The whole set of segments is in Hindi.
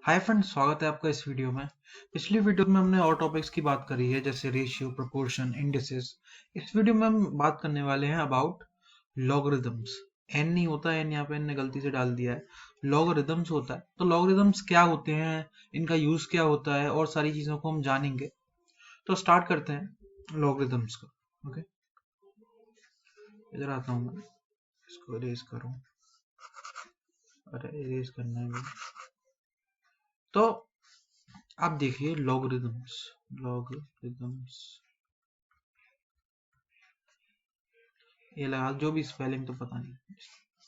हाय फ्रेंड्स, स्वागत है आपका इस वीडियो में। पिछली वीडियो में हमने और टॉपिक्स की बात करी है जैसे रेशियो, प्रोपोर्शन, इंडिसेस। इस वीडियो में हम बात करने वाले हैं अबाउट लॉगरिदम्स। एन नहीं होता है, एन यहाँ पे एन ने गलती से डाल दिया है, लॉगरिदम्स होता है। तो लॉगरिदम्स क्या होते हैं, इनका यूज क्या होता है और सारी चीजों को हम जानेंगे। तो स्टार्ट करते हैं लॉगरिदम्स का। ओके, इधर आता हूँ मैं, इसको इरेज करूँ। अरे इरेज करना है तो आप देखिए लॉगरिदम्स। लॉगरिदम्स ये लगा, जो भी स्पेलिंग तो पता नहीं,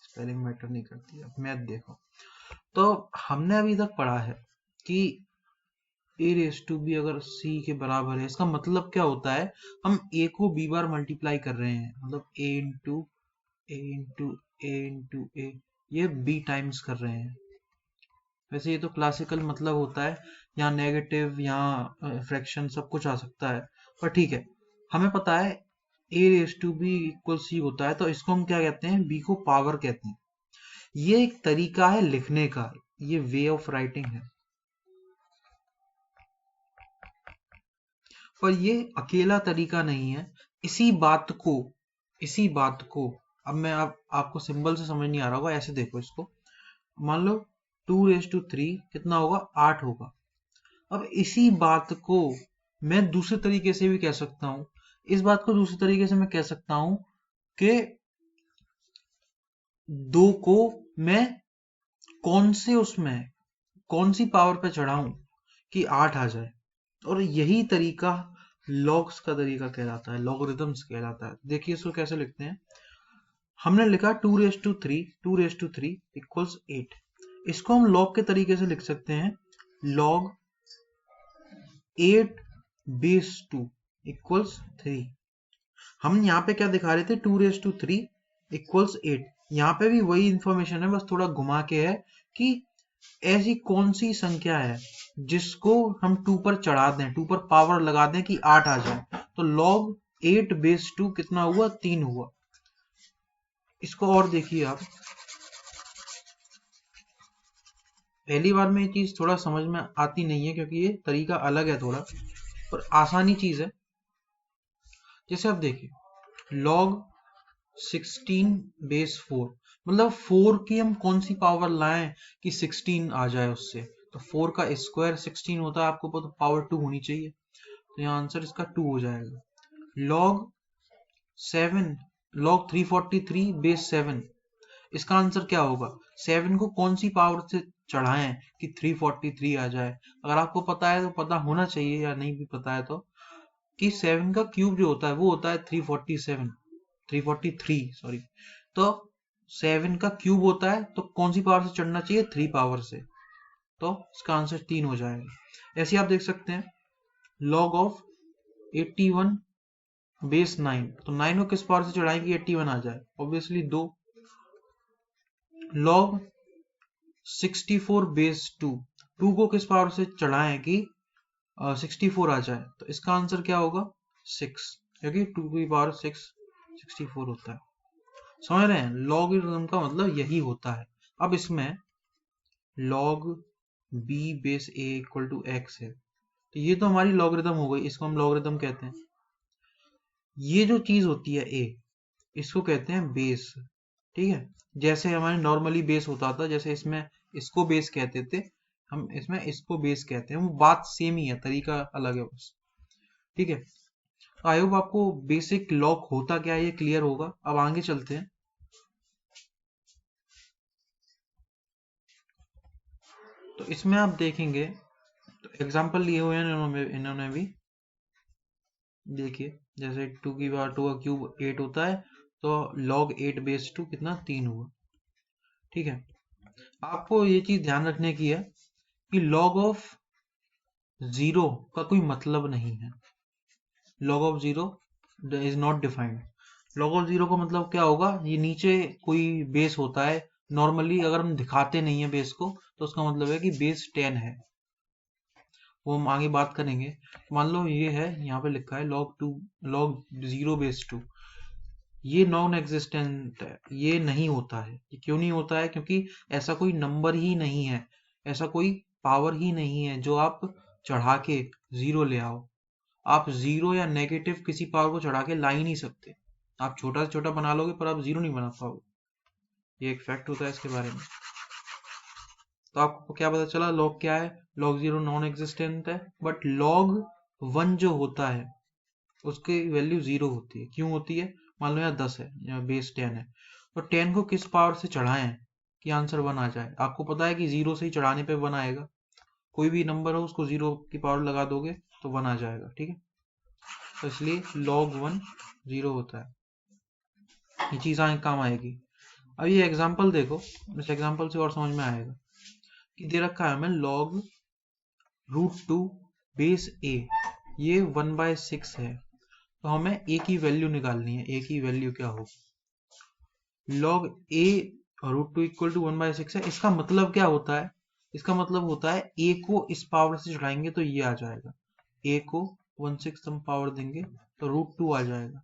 स्पेलिंग मैटर नहीं करती। अब मैथ देखो, तो हमने अभी तक पढ़ा है कि ए रेस टू बी अगर सी के बराबर है, इसका मतलब क्या होता है, हम ए को बी बार मल्टीप्लाई कर रहे हैं, मतलब ए इंटू ए इंटू ए इंटू ए, ये बी टाइम्स कर रहे हैं। वैसे ये तो क्लासिकल मतलब होता है, यहाँ नेगेटिव, यहाँ फ्रैक्शन सब कुछ आ सकता है, पर ठीक है। हमें पता है A raise to B equal C होता है, तो इसको हम क्या कहते हैं, बी को पावर कहते हैं। ये एक तरीका है लिखने का, ये वे ऑफ राइटिंग है, पर ये अकेला तरीका नहीं है। इसी बात को अब मैं आपको सिंबल से समझ नहीं आ रहा होगा, ऐसे देखो इसको। मान लो 2⁻³ कितना होगा, 8 होगा। अब इसी बात को मैं दूसरे तरीके से भी कह सकता हूं। इस बात को दूसरे तरीके से मैं कह सकता हूं कि 2 को मैं कौन सी पावर पे चढ़ाऊं कि 8 आ जाए। और यही तरीका लॉग्स का तरीका कहलाता है, लॉगरिदम्स कहलाता है। देखिए इसको कैसे लिखते हैं। हमने लिखा 2⁻3 इक्वल्स 8। इसको हम लॉग के तरीके से लिख सकते हैं, लॉग 8/2 इक्वल्स 3। हम यहाँ पे क्या दिखा रहे थे, 2⁻3 इक्वल्स 8। यहाँ पे भी वही इंफॉर्मेशन है, बस थोड़ा घुमा के है कि ऐसी कौन सी संख्या है जिसको हम 2 पर चढ़ा दें, 2 पर पावर लगा दें कि 8 आ जाए। तो log 8/2 कितना हुआ, 3 हुआ। इसको और देखिए आप, पहली बार में ये चीज थोड़ा समझ में आती नहीं है क्योंकि ये तरीका अलग है थोड़ा, पर आसानी चीज है। जैसे आप देखिए log 16/4, मतलब 4 की हम कौन सी पावर लाएं कि 16 आ जाए उससे। तो 4 का स्क्वायर 16 होता है, आपको पता, पावर 2 होनी चाहिए, तो यहाँ आंसर इसका 2 हो जाएगा। log 7 log 343/7, इसका आंसर क्या होगा, 7 को कौन सी पावर से चढ़ाएं कि 343 आ जाए। अगर आपको पता है तो पता होना चाहिए, या नहीं भी पता है तो, कि 7 का क्यूब जो होता है वो होता है 343, सॉरी। तो 7 का क्यूब होता है, तो कौन सी पावर से चढ़ना चाहिए, 3 पावर से। तो इसका आंसर 3 हो जाएगा। ऐसे आप देख सकते हैं log ऑफ 81/9, तो 9 को किस पावर से चढ़ाएं कि 81 आ जाए, ऑब्वियसली 2। log 64/2, 2 को किस पावर से चढ़ाएं कि 64 आ जाए, तो इसका आंसर क्या होगा, 6, क्योंकि 2 की पावर 6 64 होता है। समझ रहे हैं, लॉगरिथम का मतलब यही होता है। अब इसमें log b/a equal to x है, तो ये तो हमारी लॉगरिथम हो गई, इसको हम लॉगरिथम कहते हैं। ये जो चीज होती है a, इसको कहते हैं बेस। ठीक है, जैसे हमारे नॉर्मली बेस होता था, जैसे इसमें इसको बेस कहते थे, हम इसमें इसको बेस कहते हैं, वो बात सेम ही है, तरीका अलग है बस। ठीक है, आई होप आपको बेसिक लॉग होता क्या है ये क्लियर होगा। अब आगे चलते हैं। तो इसमें आप देखेंगे, तो एग्जांपल लिए हुए हैं इन्होंने भी। देखिए जैसे 2 की पावर 2 का क्यूब 8 होता है, तो log 8/2 कितना, 3 हुआ। ठीक है, आपको ये चीज ध्यान रखने की है कि log ऑफ 0 का कोई मतलब नहीं है। log of 0 is not defined. log of 0 का मतलब क्या होगा, ये नीचे कोई बेस होता है, नॉर्मली अगर हम दिखाते नहीं है बेस को, तो उसका मतलब है कि बेस 10 है, वो हम आगे बात करेंगे। मान लो ये है, यहाँ पे लिखा है log 0/2, ये नॉन एग्जिस्टेंट है, ये नहीं होता है। ये क्यों नहीं होता है, क्योंकि ऐसा कोई नंबर ही नहीं है, ऐसा कोई पावर ही नहीं है जो आप चढ़ा के जीरो ले आओ। आप जीरो या नेगेटिव किसी पावर को चढ़ा के ला ही नहीं सकते। आप छोटा से छोटा बना लोगे पर आप जीरो नहीं बना पाओगे। ये एक फैक्ट होता है इसके बारे में। तो आपको क्या पता चला, लॉग क्या है? लॉग जीरो नॉन एग्जिस्टेंट है, बट लॉग वन जो होता है उसकी वैल्यू जीरो होती है। क्यों होती है? मान लो यहाँ 10 है, यहाँ बेस 10 है, तो 10 को किस पावर से चढ़ाएं कि आंसर 1 आ जाए? आपको पता है कि जीरो से ही चढ़ाने पे 1 आएगा। कोई भी नंबर हो उसको जीरो की पावर लगा दोगे तो 1 आ जाएगा। ठीक है, तो इसलिए log 1 जीरो होता है। ये चीज आगे काम आएगी। अब ये एग्जाम्पल देखो, इस एग्जाम्पल से और समझ में आएगा कि दे रखा है हमें log √2 बेस a, ये 1/6 है, तो हमें a की वैल्यू निकालनी है। a की वैल्यू क्या हो? log a √2 इक्वल टू 1/6 है। इसका मतलब क्या होता है? इसका मतलब होता है a को इस पावर से चढ़ाएंगे तो ये आ जाएगा। a को 1/6 हम पावर देंगे तो √2 आ जाएगा।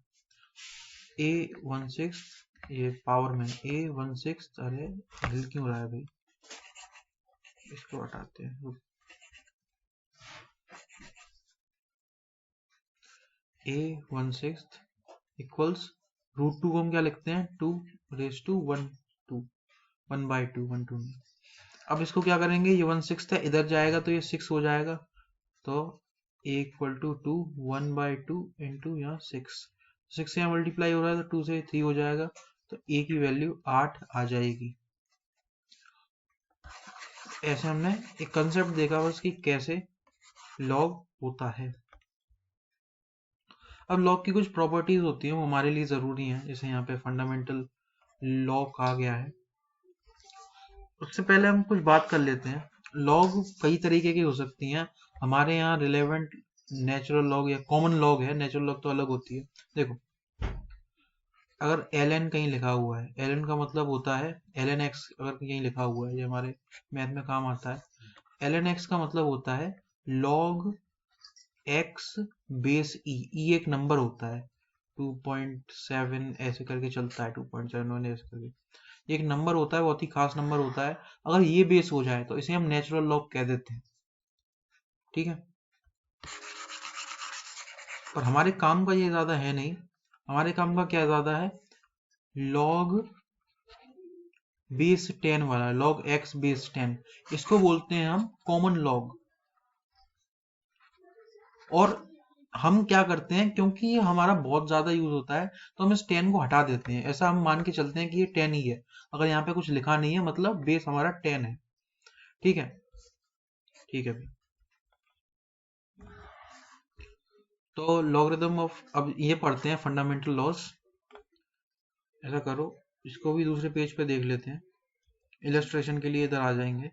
a 1/6, ये पावर में a 1/6, अरे हिल क्यों रहा है भाई, इसको हटाते हैं। a 1/6 इक्वल्स √2 को हम क्या लिखते हैं? 2⁻1 2 1/2 1 2। अब इसको क्या करेंगे? ये 1/6 है, इधर जाएगा तो ये 6 हो जाएगा, तो a इक्वल टू 2 1/2 इंटू यहाँ 6 से यहाँ मल्टीप्लाई हो रहा है तो 2 से 3 हो जाएगा, तो a की वैल्यू 8 आ जाएगी। ऐसे हमने एक कंसेप्ट देखा बस कि कैसे लॉग होता है। अब लॉग की कुछ प्रॉपर्टीज होती हैं वो हमारे लिए जरूरी हैं, जैसे यहाँ पे फंडामेंटल लॉग कहा गया है। उससे पहले हम कुछ बात कर लेते हैं। लॉग कई तरीके की हो सकती हैं। हमारे यहाँ रिलेवेंट नेचुरल लॉग या कॉमन लॉग है, नेचुरल लॉग तो अलग होती है। देखो, अगर ln कहीं लिखा हुआ है, ln का मतलब होता है ln x, अगर कहीं लिखा हुआ है, ये हमारे मैथ में काम आता है। ln x का मतलब होता है log x base e। e एक नंबर होता है, 2.7 ऐसे करके चलता है, 2.71 ऐसे करके एक नंबर होता है, बहुत ही खास नंबर होता है। अगर ये बेस हो जाए तो इसे हम नेचुरल लॉग कह देते हैं। ठीक है, पर हमारे काम का ये ज्यादा है नहीं। हमारे काम का क्या ज्यादा है? log बेस 10 वाला, log x बेस 10, इसको बोलते हैं हम कॉमन लॉग। और हम क्या करते हैं, क्योंकि ये हमारा बहुत ज्यादा यूज होता है तो हम इस 10 को हटा देते हैं। ऐसा हम मान के चलते हैं कि ये 10 ही है। अगर यहाँ पे कुछ लिखा नहीं है मतलब बेस हमारा 10 है। ठीक है, ठीक है भाई। तो लॉगरिथम ऑफ, अब ये पढ़ते हैं फंडामेंटल लॉस। ऐसा करो, इसको भी दूसरे पेज पे देख लेते हैं। इलस्ट्रेशन के लिए इधर आ जाएंगे,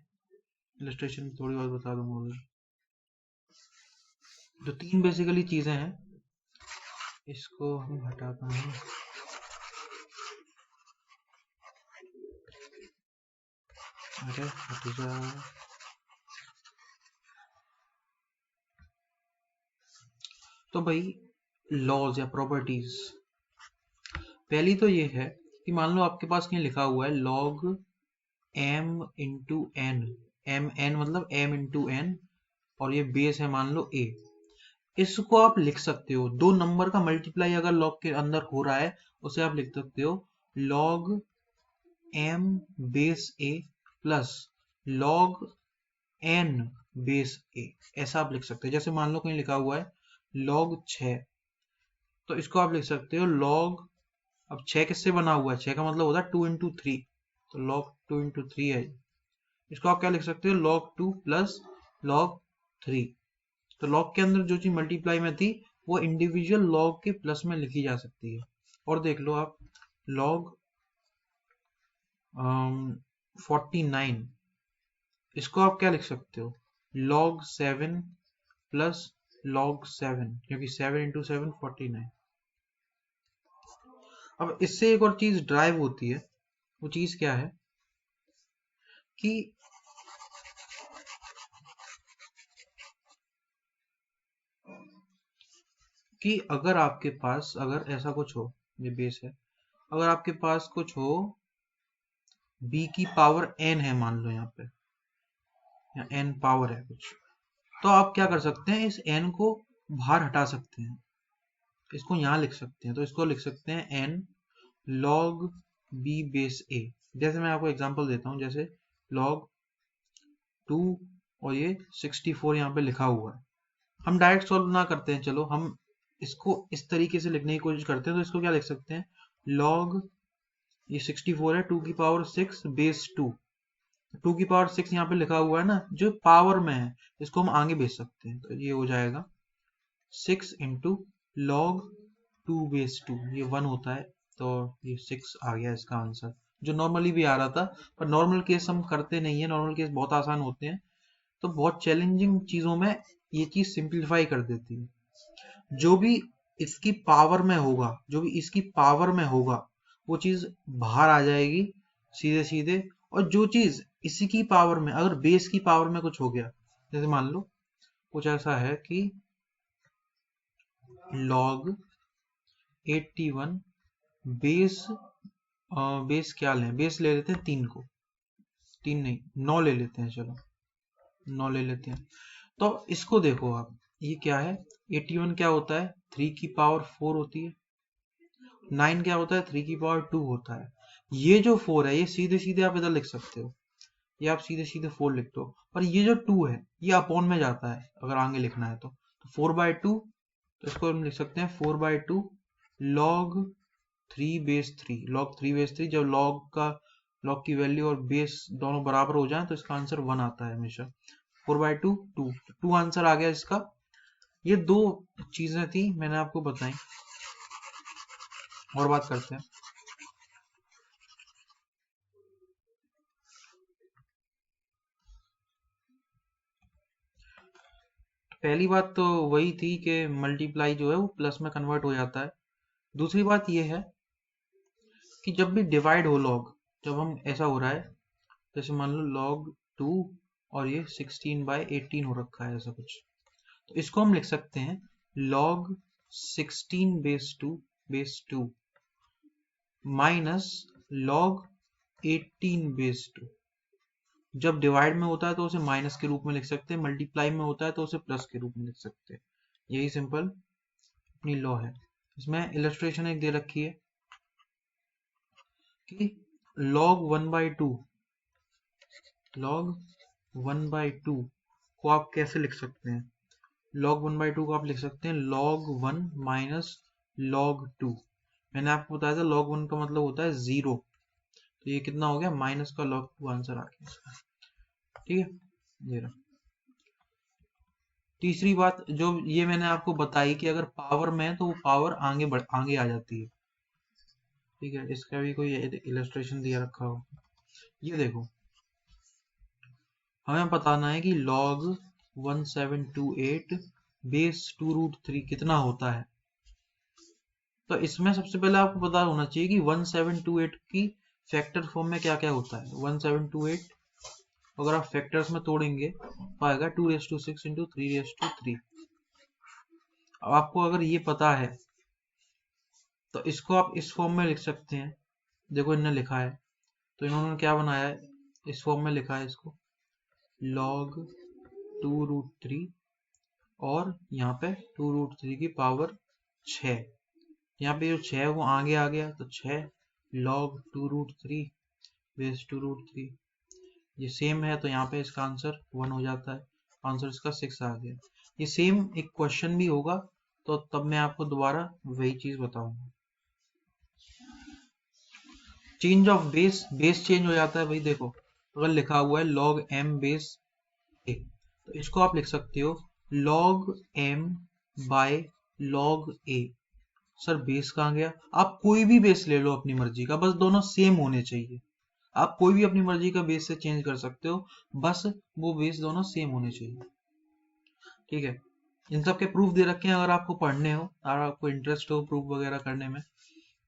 इलस्ट्रेशन थोड़ी बहुत बता दूंगा उधर। तो 3 बेसिकली चीजें हैं, इसको हम हटाता हूँ। अरे हट जा। तो भाई लॉज या प्रॉपर्टीज, पहली तो ये है कि मान लो आपके पास कहीं लिखा हुआ है log m into N, M N मतलब m इंटू एन, और ये बेस है मान लो a। इसको आप लिख सकते हो, दो नंबर का मल्टीप्लाई अगर लॉग के अंदर हो रहा है उसे आप लिख सकते हो log m base a plus log n base a। ऐसा आप लिख सकते हो। जैसे मान लो कहीं लिखा हुआ है log 6, तो इसको आप लिख सकते हो log, अब 6 किससे बना हुआ है? 6 का मतलब होता है 2 इंटू 3, तो log 2 इंटू 3 है। इसको आप क्या लिख सकते हो? log 2 plus log 3। तो log के अंदर जो चीज मल्टीप्लाई में थी वो इंडिविजुअल log के प्लस में लिखी जा सकती है। और देख लो आप, log 49, इसको आप क्या लिख सकते हो? log 7 प्लस log 7, क्योंकि 7 इंटू 7 49। अब इससे एक और चीज ड्राइव होती है, वो चीज क्या है कि अगर आपके पास, अगर ऐसा कुछ हो, ये बेस है, अगर आपके पास कुछ हो b की पावर n है मान लो यहाँ पे, या n पावर है कुछ, तो आप क्या कर सकते हैं, इस n को बाहर हटा सकते हैं, इसको यहाँ लिख सकते हैं, तो इसको लिख सकते हैं n log b base a। जैसे मैं आपको एग्जांपल देता हूँ, जैसे log 2 और ये 64 यहाँ पे लिखा हुआ है। हम डायरेक्ट सॉल्व ना करते हैं, चलो हम इसको इस तरीके से लिखने की कोशिश करते हैं। तो इसको क्या लिख सकते हैं, log ये 64 है 2 की पावर 6 बेस 2, 2 की पावर 6 यहाँ पे लिखा हुआ है ना, जो पावर में है इसको हम आगे भेज सकते हैं, तो ये हो जाएगा 6 इंटू लॉग 2 बेस 2, ये 1 होता है, तो ये 6 आ गया इसका आंसर, जो नॉर्मली भी आ रहा था। पर नॉर्मल केस हम करते नहीं है, नॉर्मल केस बहुत आसान होते हैं, तो बहुत चैलेंजिंग चीजों में ये चीज सिंप्लीफाई कर देती है। जो भी इसकी पावर में होगा, जो भी इसकी पावर में होगा वो चीज बाहर आ जाएगी सीधे सीधे, और जो चीज इसी की पावर में, अगर बेस की पावर में कुछ हो गया, जैसे मान लो कुछ ऐसा है कि log 81 बेस बेस क्या लें, बेस ले लेते हैं 3 को, 3 नहीं 9 ले लेते हैं, चलो 9 ले लेते हैं। तो इसको देखो आप, ये क्या है, 81 क्या होता है, 3 की पावर 4 होती है, 9 क्या होता है, 3 की पावर 2 होता है। ये जो 4 है ये सीधे सीधे आप इधर लिख सकते हो, ये आप सीधे सीधे 4 लिख दो, पर ये जो 2 है ये अपॉन में जाता है अगर आगे लिखना है तो 4/2, तो इसको हम लिख सकते हैं 4/2 log 3 बेस 3, log 3 बेस 3। जब log की वैल्यू और बेस दोनों बराबर हो जाए तो इसका आंसर 1 आता है हमेशा। 4/2 2 आंसर आ गया इसका। ये दो चीजें थी मैंने आपको बताई, और बात करते हैं। पहली बात तो वही थी कि मल्टीप्लाई जो है वो प्लस में कन्वर्ट हो जाता है। दूसरी बात ये है कि जब भी डिवाइड हो लॉग, जब हम ऐसा हो रहा है, जैसे मान लो log 2 और ये 16/18 हो रखा है ऐसा कुछ, तो इसको हम लिख सकते हैं log 16 base 2 minus log 18 base 2। जब डिवाइड में होता है तो उसे माइनस के रूप में लिख सकते हैं, मल्टीप्लाई में होता है तो उसे प्लस के रूप में लिख सकते हैं। यही सिंपल अपनी लॉ है। इसमें इलस्ट्रेशन एक दे रखी है कि log 1/2 को आप कैसे लिख सकते हैं, log 1/2 को आप लिख सकते हैं log 1 माइनस log 2। मैंने आपको बताया था log 1 का मतलब होता है 0, तो ये कितना हो गया, माइनस का log 2 आंसर आ गया इसका। ठीक है, ये रहा। तीसरी बात जो ये मैंने आपको बताई कि अगर पावर में है तो वो पावर आगे आ जाती है। ठीक है, इसका भी कोई इलस्ट्रेशन दिया रखा हो, ये देखो हमें बताना है कि log 1728 बेस 2√3 कितना होता है। तो इसमें सबसे पहले आपको पता होना चाहिए कि 1728 की फैक्टर फॉर्म में क्या क्या होता है। 1728 अगर आप फैक्टर्स में तोड़ेंगे तो आएगा 2⁶ इंटू 3�3। अब आपको अगर ये पता है तो इसको आप इस फॉर्म में लिख सकते हैं। देखो इन्होंने लिखा है, तो इन्होंने क्या बनाया है, इस फॉर्म में लिखा है इसको log 2√3 और यहाँ पे 2√3 की पावर 6। यहाँ पे जो 6 है वो आगे आ गया, तो 6 log 2√3 बेस 2√3, ये सेम है तो यहाँ पे इसका आंसर 1 हो जाता है, आंसर इसका 6 आ गया। ये सेम एक क्वेश्चन भी होगा तो तब मैं आपको दोबारा वही चीज बताऊंगा। चेंज ऑफ बेस चेंज हो जाता है भाई। देखो अगर लिखा हुआ है log m बेस a, तो इसको आप लिख सकते हो log m by log a। Sir base कहाँ गया, आप कोई भी बेस ले लो अपनी मर्जी का, बस दोनों सेम होने चाहिए। आप कोई भी अपनी मर्जी का बेस से चेंज कर सकते हो, बस वो बेस दोनों सेम होने चाहिए। ठीक है, इन सब के प्रूफ दे रखे हैं, अगर आपको पढ़ने हो और आपको इंटरेस्ट हो प्रूफ वगैरह करने में।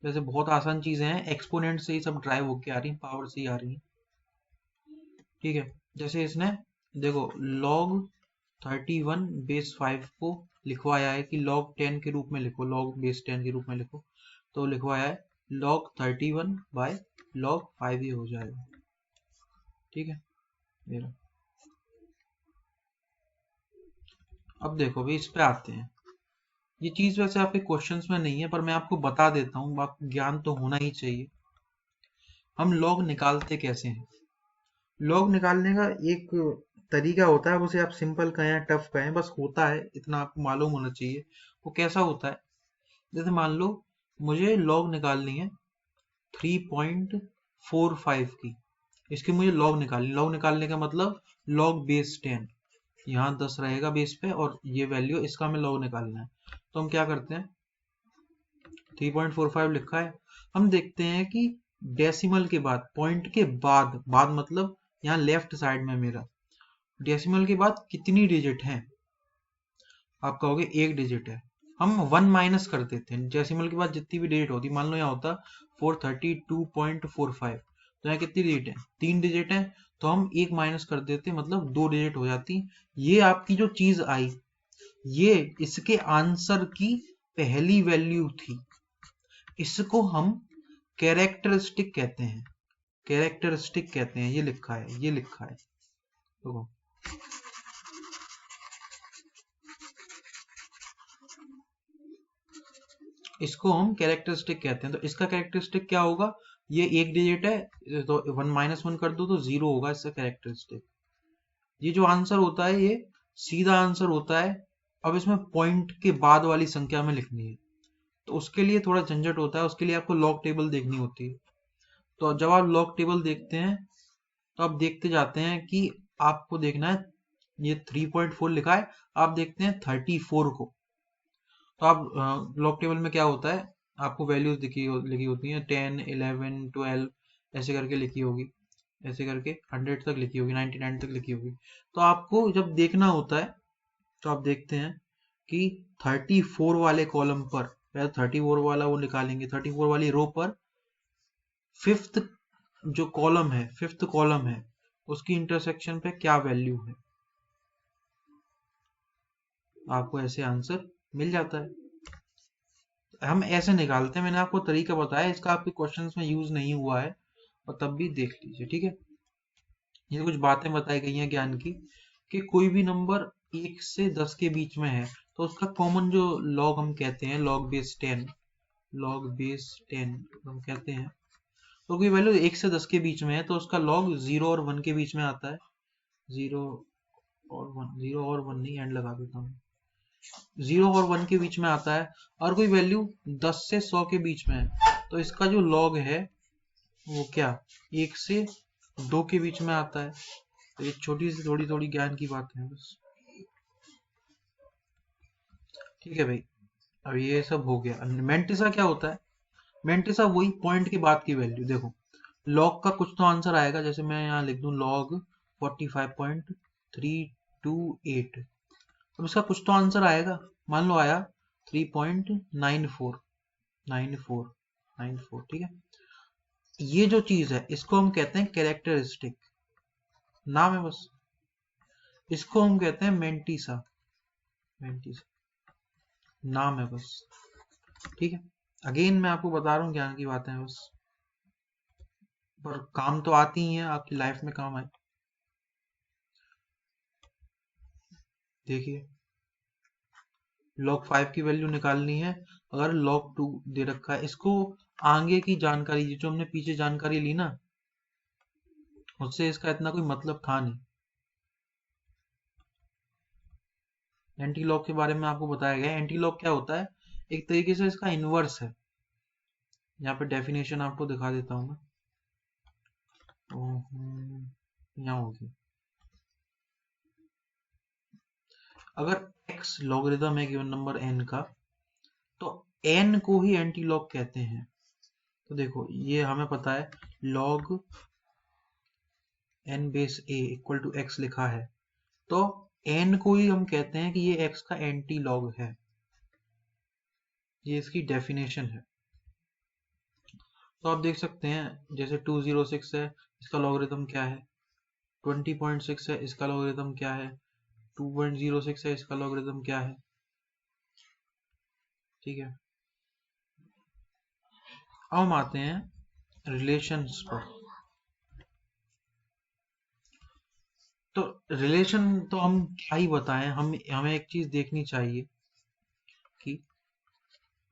वैसे बहुत आसान चीजें हैं, एक्सपोनेंट से ही सब ड्राइव होके आ रही हैं, पावर से ही आ रही हैं। ठीक है, जैसे इसने देखो log 31 बेस 5 को लिखवाया है कि log 10 के रूप में लिखो, log बेस 10 के रूप में लिखो, तो लिखवाया है log 31 बाय log 5 ही हो जाएगा। ठीक है, ये रहा। अब देखो भाई, इस पे आते हैं। ये चीज वैसे आपके क्वेश्चंस में नहीं है, पर मैं आपको बता देता हूँ, आपको ज्ञान तो होना ही चाहिए। हम लॉग निकालते कैसे हैं? लॉग निकालने का एक तरीका होता है, उसे आप सिंपल कहें टफ कहें, बस होता है, इतना आपको मालूम होना चाहिए। वो कैसा होता है? जैसे मान लो मुझे लॉग निकालनी है 3.45 की, इसकी मुझे लॉग निकालनी। लॉग निकालने का मतलब लॉग बेस 10, यहाँ 10 रहेगा बेस पे और ये वैल्यू, इसका हमें लॉग निकालना है। तो हम क्या करते हैं, 3.45 लिखा है, हम देखते हैं कि डेसिमल के बाद, पॉइंट के बाद, बाद मतलब यहाँ लेफ्ट साइड में मेरा, डेसिमल के बाद कितनी डिजिट हैं? आप कहोगे एक डिजिट है। हम 1 माइनस कर देते हैं, डेसिमल के बाद जितनी भी डिजिट होती, मान लो यहाँ होता 432.45, तो यहाँ कितनी डिजिट है? 3 डिजिट है, तो हम एक माइनस कर देते, मतलब 2 डिजिट हो जाती। ये आपकी जो चीज आई, ये इसके आंसर की पहली वैल्यू थी। इसको हम कैरेक्टरिस्टिक कहते हैं, कैरेक्टरिस्टिक कहते हैं। ये लिखा है, ये लिखा है, देखो। इसको हम कैरेक्टरिस्टिक कहते हैं। तो इसका कैरेक्टरिस्टिक क्या होगा? ये एक डिजिट है, तो 1 माइनस 1 कर दो तो 0 होगा इसका कैरेक्टरिस्टिक। ये जो आंसर होता है, ये सीधा आंसर होता है। अब इसमें पॉइंट के बाद वाली संख्या में लिखनी है, तो उसके लिए थोड़ा झंझट होता है, उसके लिए आपको लॉग टेबल देखनी होती है। तो जब आप लॉग टेबल देखते हैं, तो आप देखते जाते हैं कि आपको देखना है, ये 3.4 लिखा है, आप देखते हैं 34 को। तो आप लॉग टेबल में क्या होता है, आपको वैल्यूज लिखी होती हैं, 10, 11, 12 ऐसे करके लिखी होगी, ऐसे करके 100 तक लिखी होगी, 99 तक लिखी होगी। तो आपको जब देखना होता है, तो आप देखते हैं कि 34 वाले कॉलम पर, पहले 34 वाला वो निकालेंगे, 34 वाली रो पर फिफ्थ जो कॉलम है, फिफ्थ कॉलम है, उसकी इंटरसेक्शन पे क्या वैल्यू है, आपको ऐसे आंसर मिल जाता है। हम ऐसे निकालते हैं, मैंने आपको तरीका बताया, इसका आपके क्वेश्चंस में यूज नहीं हुआ है, और तब भी देख लीजिए, ठीक है। ये कुछ बातें बताई गई हैं ज्ञान की, कि कोई भी नंबर 1 से 10 के बीच में है, तो उसका कॉमन जो लॉग हम कहते हैं, लॉग बेस 10, लॉग बेस 10 हम कहते हैं। तो कोई वैल्यू 1 से 10 के बीच में है, तो उसका लॉग 0 और 1 के बीच में आता है। 0 और 1, 0 और 1 नहीं, एंड लगा देता हूँ, 0 और 1 के बीच में आता है। और कोई वैल्यू 10 से 100 के बीच में है, तो इसका जो लॉग है वो क्या, 1 से 2 के बीच में आता है। तो ये छोटी सी थोड़ी थोड़ी ज्ञान की बात है बस, ठीक है भाई। अब ये सब हो गया। मेंटिसा क्या होता है? मेंटिसा वही पॉइंट के बाद की वैल्यू। देखो, लॉग का कुछ तो आंसर आएगा, जैसे मैं यहाँ लिख दूं लॉग 45.328, अब इसका कुछ तो आंसर आएगा। मान लो आया 3.94, 94, ठीक है। ये जो चीज है, इसको हम कहते हैं कैरेक्टरिस्टिक, नाम है बस। इसको हम कहते हैं मेंटिसा, मेंटिसा नाम है बस, ठीक है। अगेन मैं आपको बता रहा हूँ, ज्ञान की बातें हैं बस, पर काम तो आती ही है, आपकी लाइफ में काम आए। देखिए, log 5 की वैल्यू निकालनी है, अगर log 2 दे रखा है, इसको आगे की जानकारी, जो हमने पीछे जानकारी ली ना, उससे इसका इतना कोई मतलब था नहीं। एंटी लॉग के बारे में आपको बताया गया। एंटी लॉग क्या होता है? एक तरीके से इसका इनवर्स है। यहाँ पे डेफिनेशन आपको दिखा देता हूँ मैं, यहाँ होगी। अगर x लॉगरिथम है गिवन नंबर n का, तो n को ही एंटी लॉग कहते हैं। तो देखो, ये हमें पता है log n base a equal to x लिखा है, तो n को ही हम कहते हैं कि ये x का एंटी लॉग है। ये इसकी डेफिनेशन है। तो आप देख सकते हैं, जैसे 206 है, इसका लॉगरिथम क्या है? 20.6 है, इसका लॉगरिथम क्या है? 2.06 है, इसका लॉगरिथम क्या है? ठीक है। अब हम आते हैं रिलेशंस पर। तो रिलेशन तो हम क्या ही बताएं, हमें एक चीज देखनी चाहिए कि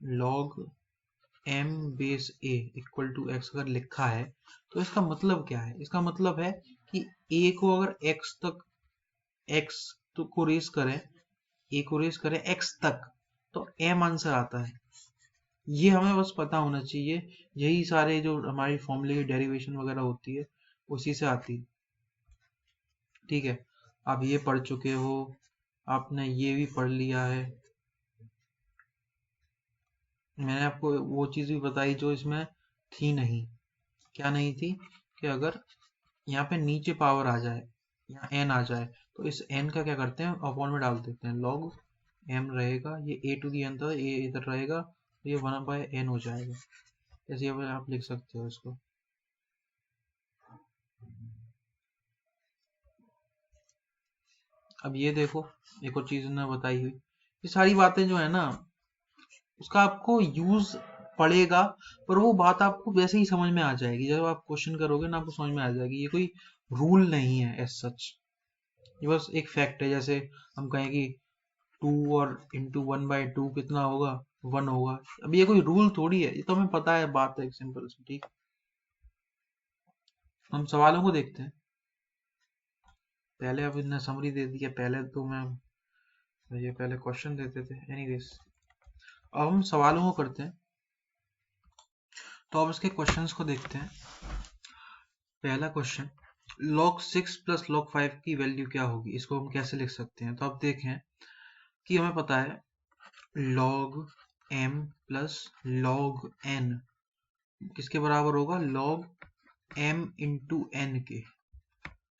log m base a equal to x अगर लिखा है तो इसका मतलब क्या है? इसका मतलब है कि a को अगर x तो को रेस करें, a को रेस करें x तक, तो m आंसर आता है। ये हमें बस पता होना चाहिए। यही सारे जो हमारी फॉर्मूले की डेरिवेशन वगैरह होती है उसी से आती है। ठीक है, आप ये पढ़ चुके हो, आपने ये भी पढ़ लिया है। मैंने आपको वो चीज भी बताई जो इसमें थी नहीं। क्या नहीं थी? कि अगर यहाँ पे नीचे पावर आ जाए, यहाँ n आ जाए, तो इस n का क्या करते हैं, अपॉन में डाल देते हैं। log m रहेगा, ये a टू दी n था, a इधर रहेगा, तो ये 1/n हो जाएगा। ऐसे आप लिख सकते हो इसको। अब ये देखो, एक और चीज ने बताई हुई, ये सारी बातें जो है ना, उसका आपको यूज पड़ेगा, पर वो बात आपको वैसे ही समझ में आ जाएगी। जब आप क्वेश्चन करोगे ना, आपको समझ में आ जाएगी। ये कोई रूल नहीं है एज सच, ये बस एक फैक्ट है। जैसे हम कहें कि 2 और इंटू 1/2 कितना होगा, 1 होगा। अब ये कोई रूल थोड़ी है, ये तो हमें पता है, बात है सिंपल सी। ठीक, हम सवालों को देखते हैं। पहले अब इन्हें समरी दे दिया, पहले तो मैं ये पहले क्वेश्चन देते थे। एनीवेज, अब हम सवालों को करते हैं। तो अब इसके क्वेश्चंस को देखते हैं। पहला क्वेश्चन, log 6 प्लस log 5 की वैल्यू क्या होगी, इसको हम कैसे लिख सकते हैं? तो अब देखें कि हमें पता है log m plus log n किसके बराबर होगा, log m इंटू n के।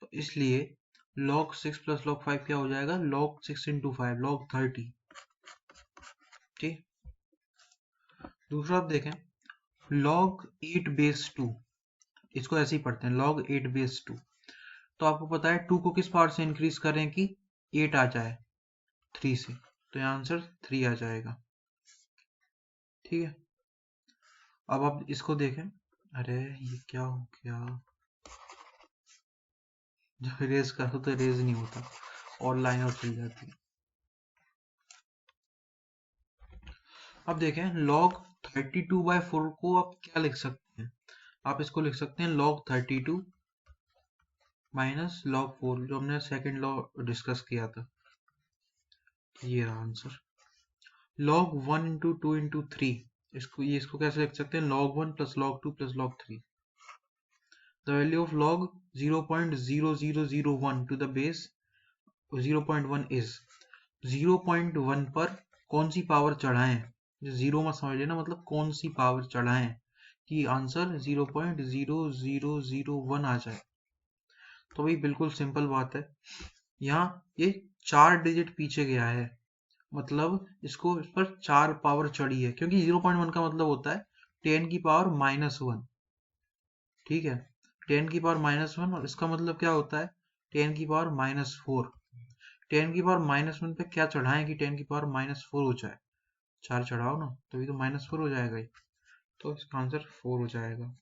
तो इसलिए log 6 प्लस log 5 क्या हो जाएगा, log 6 इंटू 5, log 30। ठीक, दूसरा आप देखें log 8 बेस 2, इसको ऐसे ही पढ़ते हैं log 8 बेस 2। तो आपको पता है 2 को किस पावर से इंक्रीज करें कि 8 आ जाए 3 से, तो यहाँ आंसर 3 आ जाएगा। ठीक है, अब आप इसको देखें। अरे ये क्या हो गया, जब इरेज करो तो इरेज नहीं होता और लाइन और चल जाती है। अब देखें log 32/4 को आप क्या लिख सकते हैं? आप इसको लिख सकते हैं log 32 माइनस log 4, जो हमने सेकेंड लॉ डिस्कस किया था। ये रहा आंसर। log 1 इंटू 2 इंटू 3, इसको कैसे लिख सकते हैं, log 1 plus log 2 plus log 3। The value of log 0.0001 to the base 0.1 is 0.1 पर कौन सी पावर चढ़ाएं, जीरो मत समझ लेना, मतलब कौन सी पावर चढ़ाएं कि आंसर 0.0001 आ जाए। तो भाई बिल्कुल सिंपल बात है, यहाँ ये 4 डिजिट पीछे गया है, मतलब इसको इस पर 4 पावर चढ़ी है, क्योंकि 0.1 का मतलब होता है 10 की पावर -1। ठीक है, 10 की पावर -1, और इसका मतलब क्या होता है 10 की पावर -4। 10 की पावर -1 पे क्या चढ़ाएं कि 10 की पावर -4 हो जाए, 4 चढ़ाओ ना, तभी तो -4 हो जाएगा ही। तो इसका आंसर 4 हो जाएगा।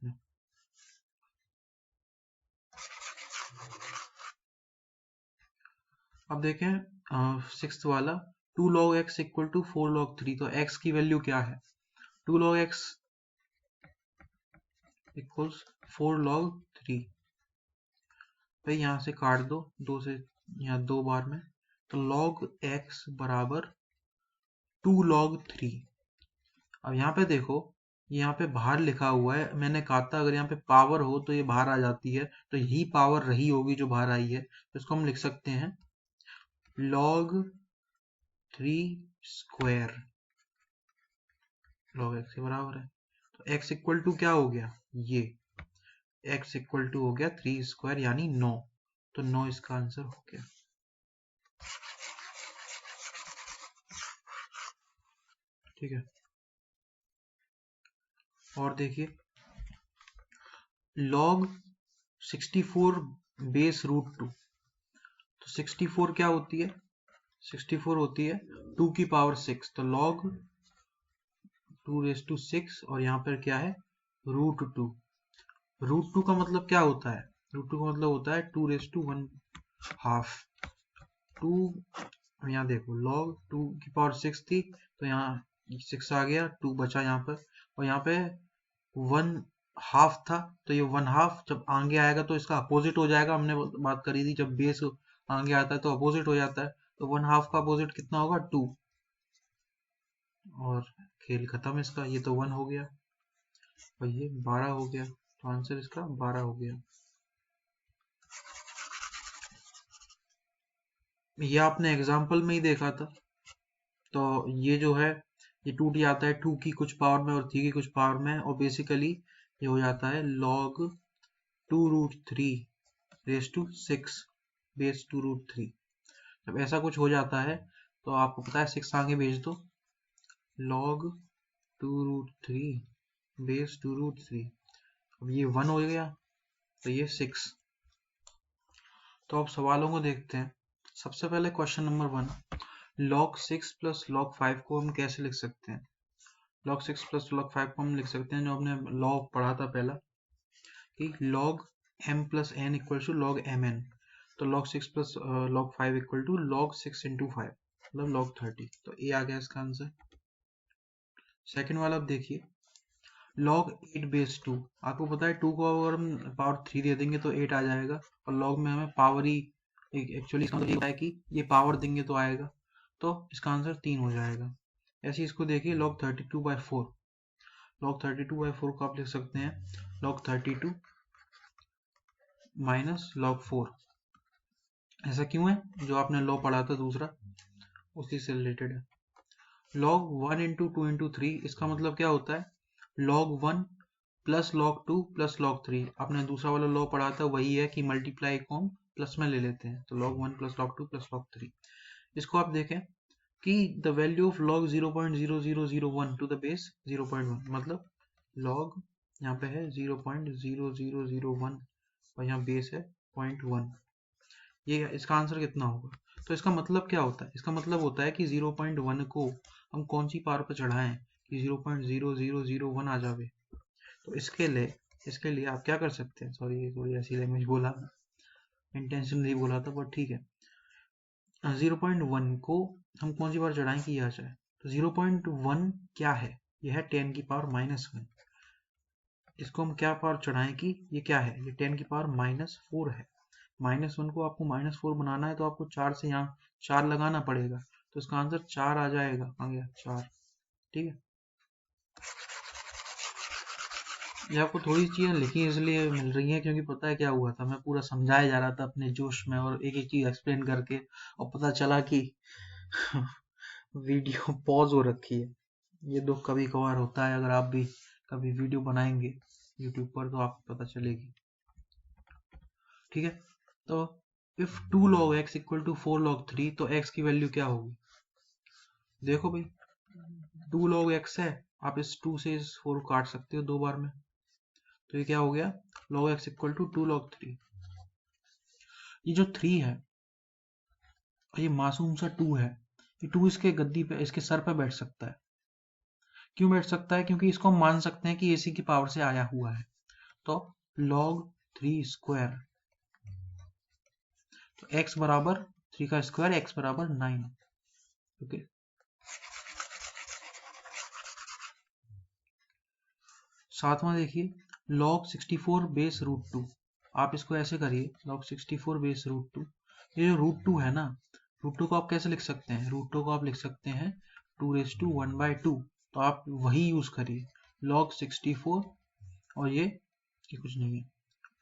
अब देखें सिक्स्थ वाला, 2 log x equal to 4 log 3। तो x की वैल्यू क्या है, 2 log x इक्वल्स 4 log 3। भाई यहाँ से काट दो, 2 से यहाँ 2 बार में, तो log x बराबर 2 log 3। अब यहाँ पे देखो, यहाँ पे बाहर लिखा हुआ है, मैंने कहा था अगर यहाँ पे पावर हो तो ये बाहर आ जाती है, तो यही पावर रही होगी जो बाहर आई है। तो इसको हम लिख सकते हैं log 3 स्क्वायर, log x के बराबर है। तो x इक्वल टू क्या हो गया, ये x इक्वल टू हो गया 3 स्क्वायर यानी 9। तो 9 इसका आंसर हो गया। ठीक है, और देखिए log 64 बेस रूट 2। तो 64 क्या होती है, 64 होती है 2 की पावर 6। तो log 2⁶, और यहाँ पर क्या है √2। √2 का मतलब क्या होता है, √2 का मतलब होता है 2⁻1 हाफ। 2 यहाँ देखो log 2 की पावर 6 थी तो यहाँ 6 आ गया, 2 बचा यहाँ पर, और यहाँ पे 1 हाफ था तो ये 1 हाफ जब आगे आएगा तो इसका अपोजिट हो जाएगा। हमने बात करी थी जब बेस आगे आता है तो अपोजिट हो जाता है, तो 1 हाफ का अपोजिट कितना होगा 2, और खेल खत्म इसका। ये तो 1 हो गया और ये 12 हो गया, तो आंसर इसका 12 हो गया। ये आपने एग्जाम्पल में ही देखा था। तो ये जो है ये टूट जाता है 2 की कुछ पावर में और 3 की कुछ पावर में, और बेसिकली ये हो जाता है log 2√3 रेस टू 6 बेस 2√3। जब ऐसा कुछ हो जाता है तो आपको पता है 6 आगे भेज दो, log 2√3 बेस 2√3। अब ये 1 हो गया तो ये 6। तो अब सवालों को देखते हैं। सबसे पहले question number 1, log 6 plus log 5 को हम कैसे लिख सकते हैं? log 6 प्लस log 5 को हम लिख सकते हैं जो हमने लॉ पढ़ा था पहला, कि log m plus n equal to log mn। तो log 6 plus log 5 equal to log 6 into 5 मतलब log 30। तो ये आ गया इसका आंसर। सेकेंड वाला अब देखिए, log 8 बेस 2। आपको पता है 2 को अगर हम पावर 3 दे देंगे तो 8 आ जाएगा, और log में हमें पावर ही एक्चुअली इसका मतलब ये होता है कि ये पावर देंगे तो आएगा, तो इसका आंसर 3 हो जाएगा। ऐसे इसको देखिए log 32/4। log 32/4 को आप लिख सकते हैं log 32 माइनस log 4। ऐसा क्यों है? जो आपने लॉ पढ़ा था दूसरा उसी से रिलेटेड है। log 1 इंटू 2 इंटू 3, इसका मतलब क्या होता है? log 1 plus log 2 plus log 3। आपने दूसरा वाला लॉ पढ़ा था वही है कि मल्टीप्लाई को हम प्लस में ले लेते हैं, तो log 1 plus log 2 plus log 3। इसको आप देखें कि the value of log 0.0001 to the base 0.1, मतलब log यहाँ पे है 0.0001 और यहाँ बेस है 0.1। ये इसका आंसर कितना होगा? तो इसका मतलब क्या होता है? इसका मतलब होता है कि 0.1 को हम कौन सी पावर पर चढ़ाएं कि 0.0001 आ जावे। तो इसके लिए आप क्या कर सकते हैं, सॉरी थोड़ी ऐसी लैंग्वेज बोला, इंटेंशन नहीं बोला था बट ठीक है। 0.1 को हम कौन सी पावर चढ़ाएं कि यह आ जाए? तो 0.1 क्या है? यह है 10 की पावर -1। इसको हम क्या पावर चढ़ाएं कि ये क्या है? ये 10 की पावर -4 है। -1 को आपको -4 बनाना है तो आपको 4 से यहाँ 4 लगाना पड़ेगा, तो इसका आंसर 4 आ जाएगा। आ गया 4। ठीक है, ये आपको थोड़ी चीजें लिखी इसलिए मिल रही है क्योंकि पता है क्या हुआ था, मैं पूरा समझाया जा रहा था अपने जोश में और एक एक चीज एक्सप्लेन करके, और पता चला कि वीडियो पॉज हो रखी है। ये दुख कभी कभार होता है, अगर आप भी कभी वीडियो बनाएंगे यूट्यूब पर तो आपको पता चलेगी। ठीक है, तो if 2 log x equal to 4 log 3, तो x की वैल्यू क्या होगी? देखो भाई 2 log x है, आप इस 2 से इस 4 को काट सकते हो 2 बार में, तो ये क्या हो गया log x equal to 2 log 3। ये जो 3 है और ये मासूम सा 2 है, ये 2 इसके गद्दी पे, इसके सर पे बैठ सकता है। क्यों बैठ सकता है? क्योंकि इसको हम मान सकते हैं कि ac की पावर से आया हुआ है। तो log 3 स्क्वायर, तो x बराबर 3 का स्क्वायर, x बराबर 9। ओके, सातवां देखिए log 64 बेस रूट 2। आप इसको ऐसे करिए log 64 बेस रूट 2। ये जो रूट 2 है ना, रूट 2 को आप कैसे लिख सकते हैं? रूट 2 को आप लिख सकते हैं 2⁻²। तो आप वही यूज करिए log 64, और ये कुछ नहीं है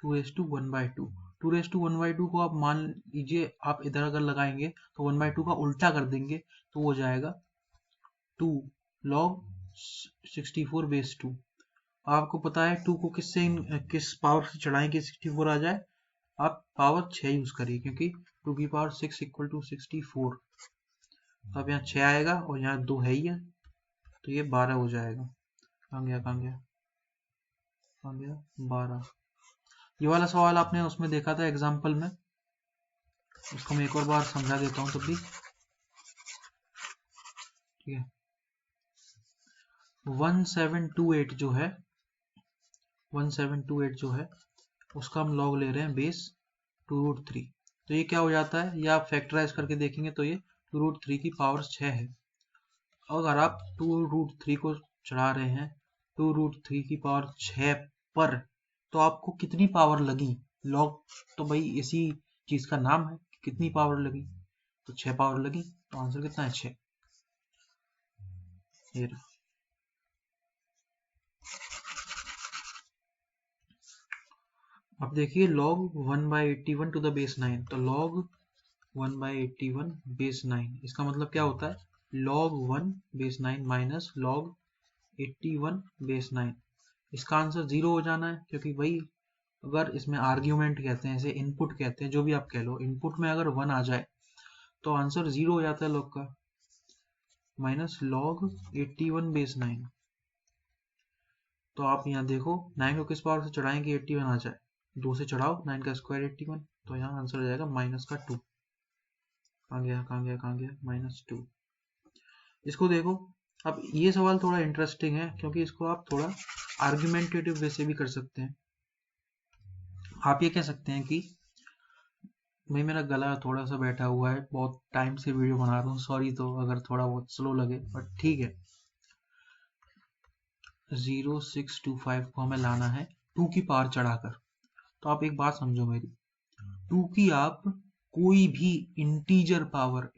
2⁻²। 2⁻² को आप मान लीजिए, आप इधर अगर लगाएंगे तो 1/2 का उल्टा कर देंगे तो हो जाएगा 2 log 64 बेस 2। आपको पता है 2 को किस पावर से चढ़ाएं कि 64 आ जाए? आप पावर 6 यूज करिए, क्योंकि 2 की पावर 6 इक्वल टू 64। तो अब यहाँ 6 आएगा और यहाँ 2 है ही है, तो ये 12 हो जाएगा। कहाँ गया 12। ये वाला सवाल आपने उसमें देखा था एग्जाम्पल में, इसको मैं एक और बार समझा देता हूँ तब भी। ठीक है, 1728 जो है 1728 जो है उसका हम लॉग ले रहे हैं बेस 2√3। तो ये क्या हो जाता है, या आप फैक्टराइज करके देखेंगे तो ये 2√3 की पावर 6 है। अगर आप 2√3 को चढ़ा रहे हैं 2√3 की पावर 6 पर, तो आपको कितनी पावर लगी, लॉग तो भाई इसी चीज का नाम है, कितनी पावर लगी, तो 6 पावर लगी। तो आंसर कितना है, 6। ये रहा। अब देखिए log 1/81 टू द बेस 9, तो log 1/81 बेस 9, इसका मतलब क्या होता है, log 1 base 9 minus log 81 base 9। इसका आंसर 0 हो जाना है, क्योंकि भाई अगर इसमें आर्ग्यूमेंट कहते हैं, इसे इनपुट कहते हैं, जो भी आप कह लो, इनपुट में अगर 1 आ जाए तो आंसर 0 हो जाता है log का, माइनस log 81 बेस 9। तो आप यहाँ देखो 9 को किस पावर से चढ़ाएं कि 81 आ जाए, 2 से चढ़ाओ, 9 का स्क्वायर 81, तो यहाँ आंसर हो जाएगा माइनस का 2। कहाँ गया कहाँ गया कहाँ गया, -2। इसको देखो, अब ये सवाल थोड़ा इंटरेस्टिंग है, क्योंकि इसको आप थोड़ा आर्ग्यूमेंटेटिव वे से भी कर सकते हैं। आप ये कह सकते हैं कि भाई मेरा गला थोड़ा सा बैठा हुआ है, बहुत टाइम से वीडियो बना रहा हूँ, सॉरी तो अगर थोड़ा बहुत स्लो लगे, बट ठीक है। 0625 को हमें लाना है 2 की पावर चढ़ाकर। तो आप एक बात समझो मेरी, 2 की आप कोई भी इंटीजर पावर,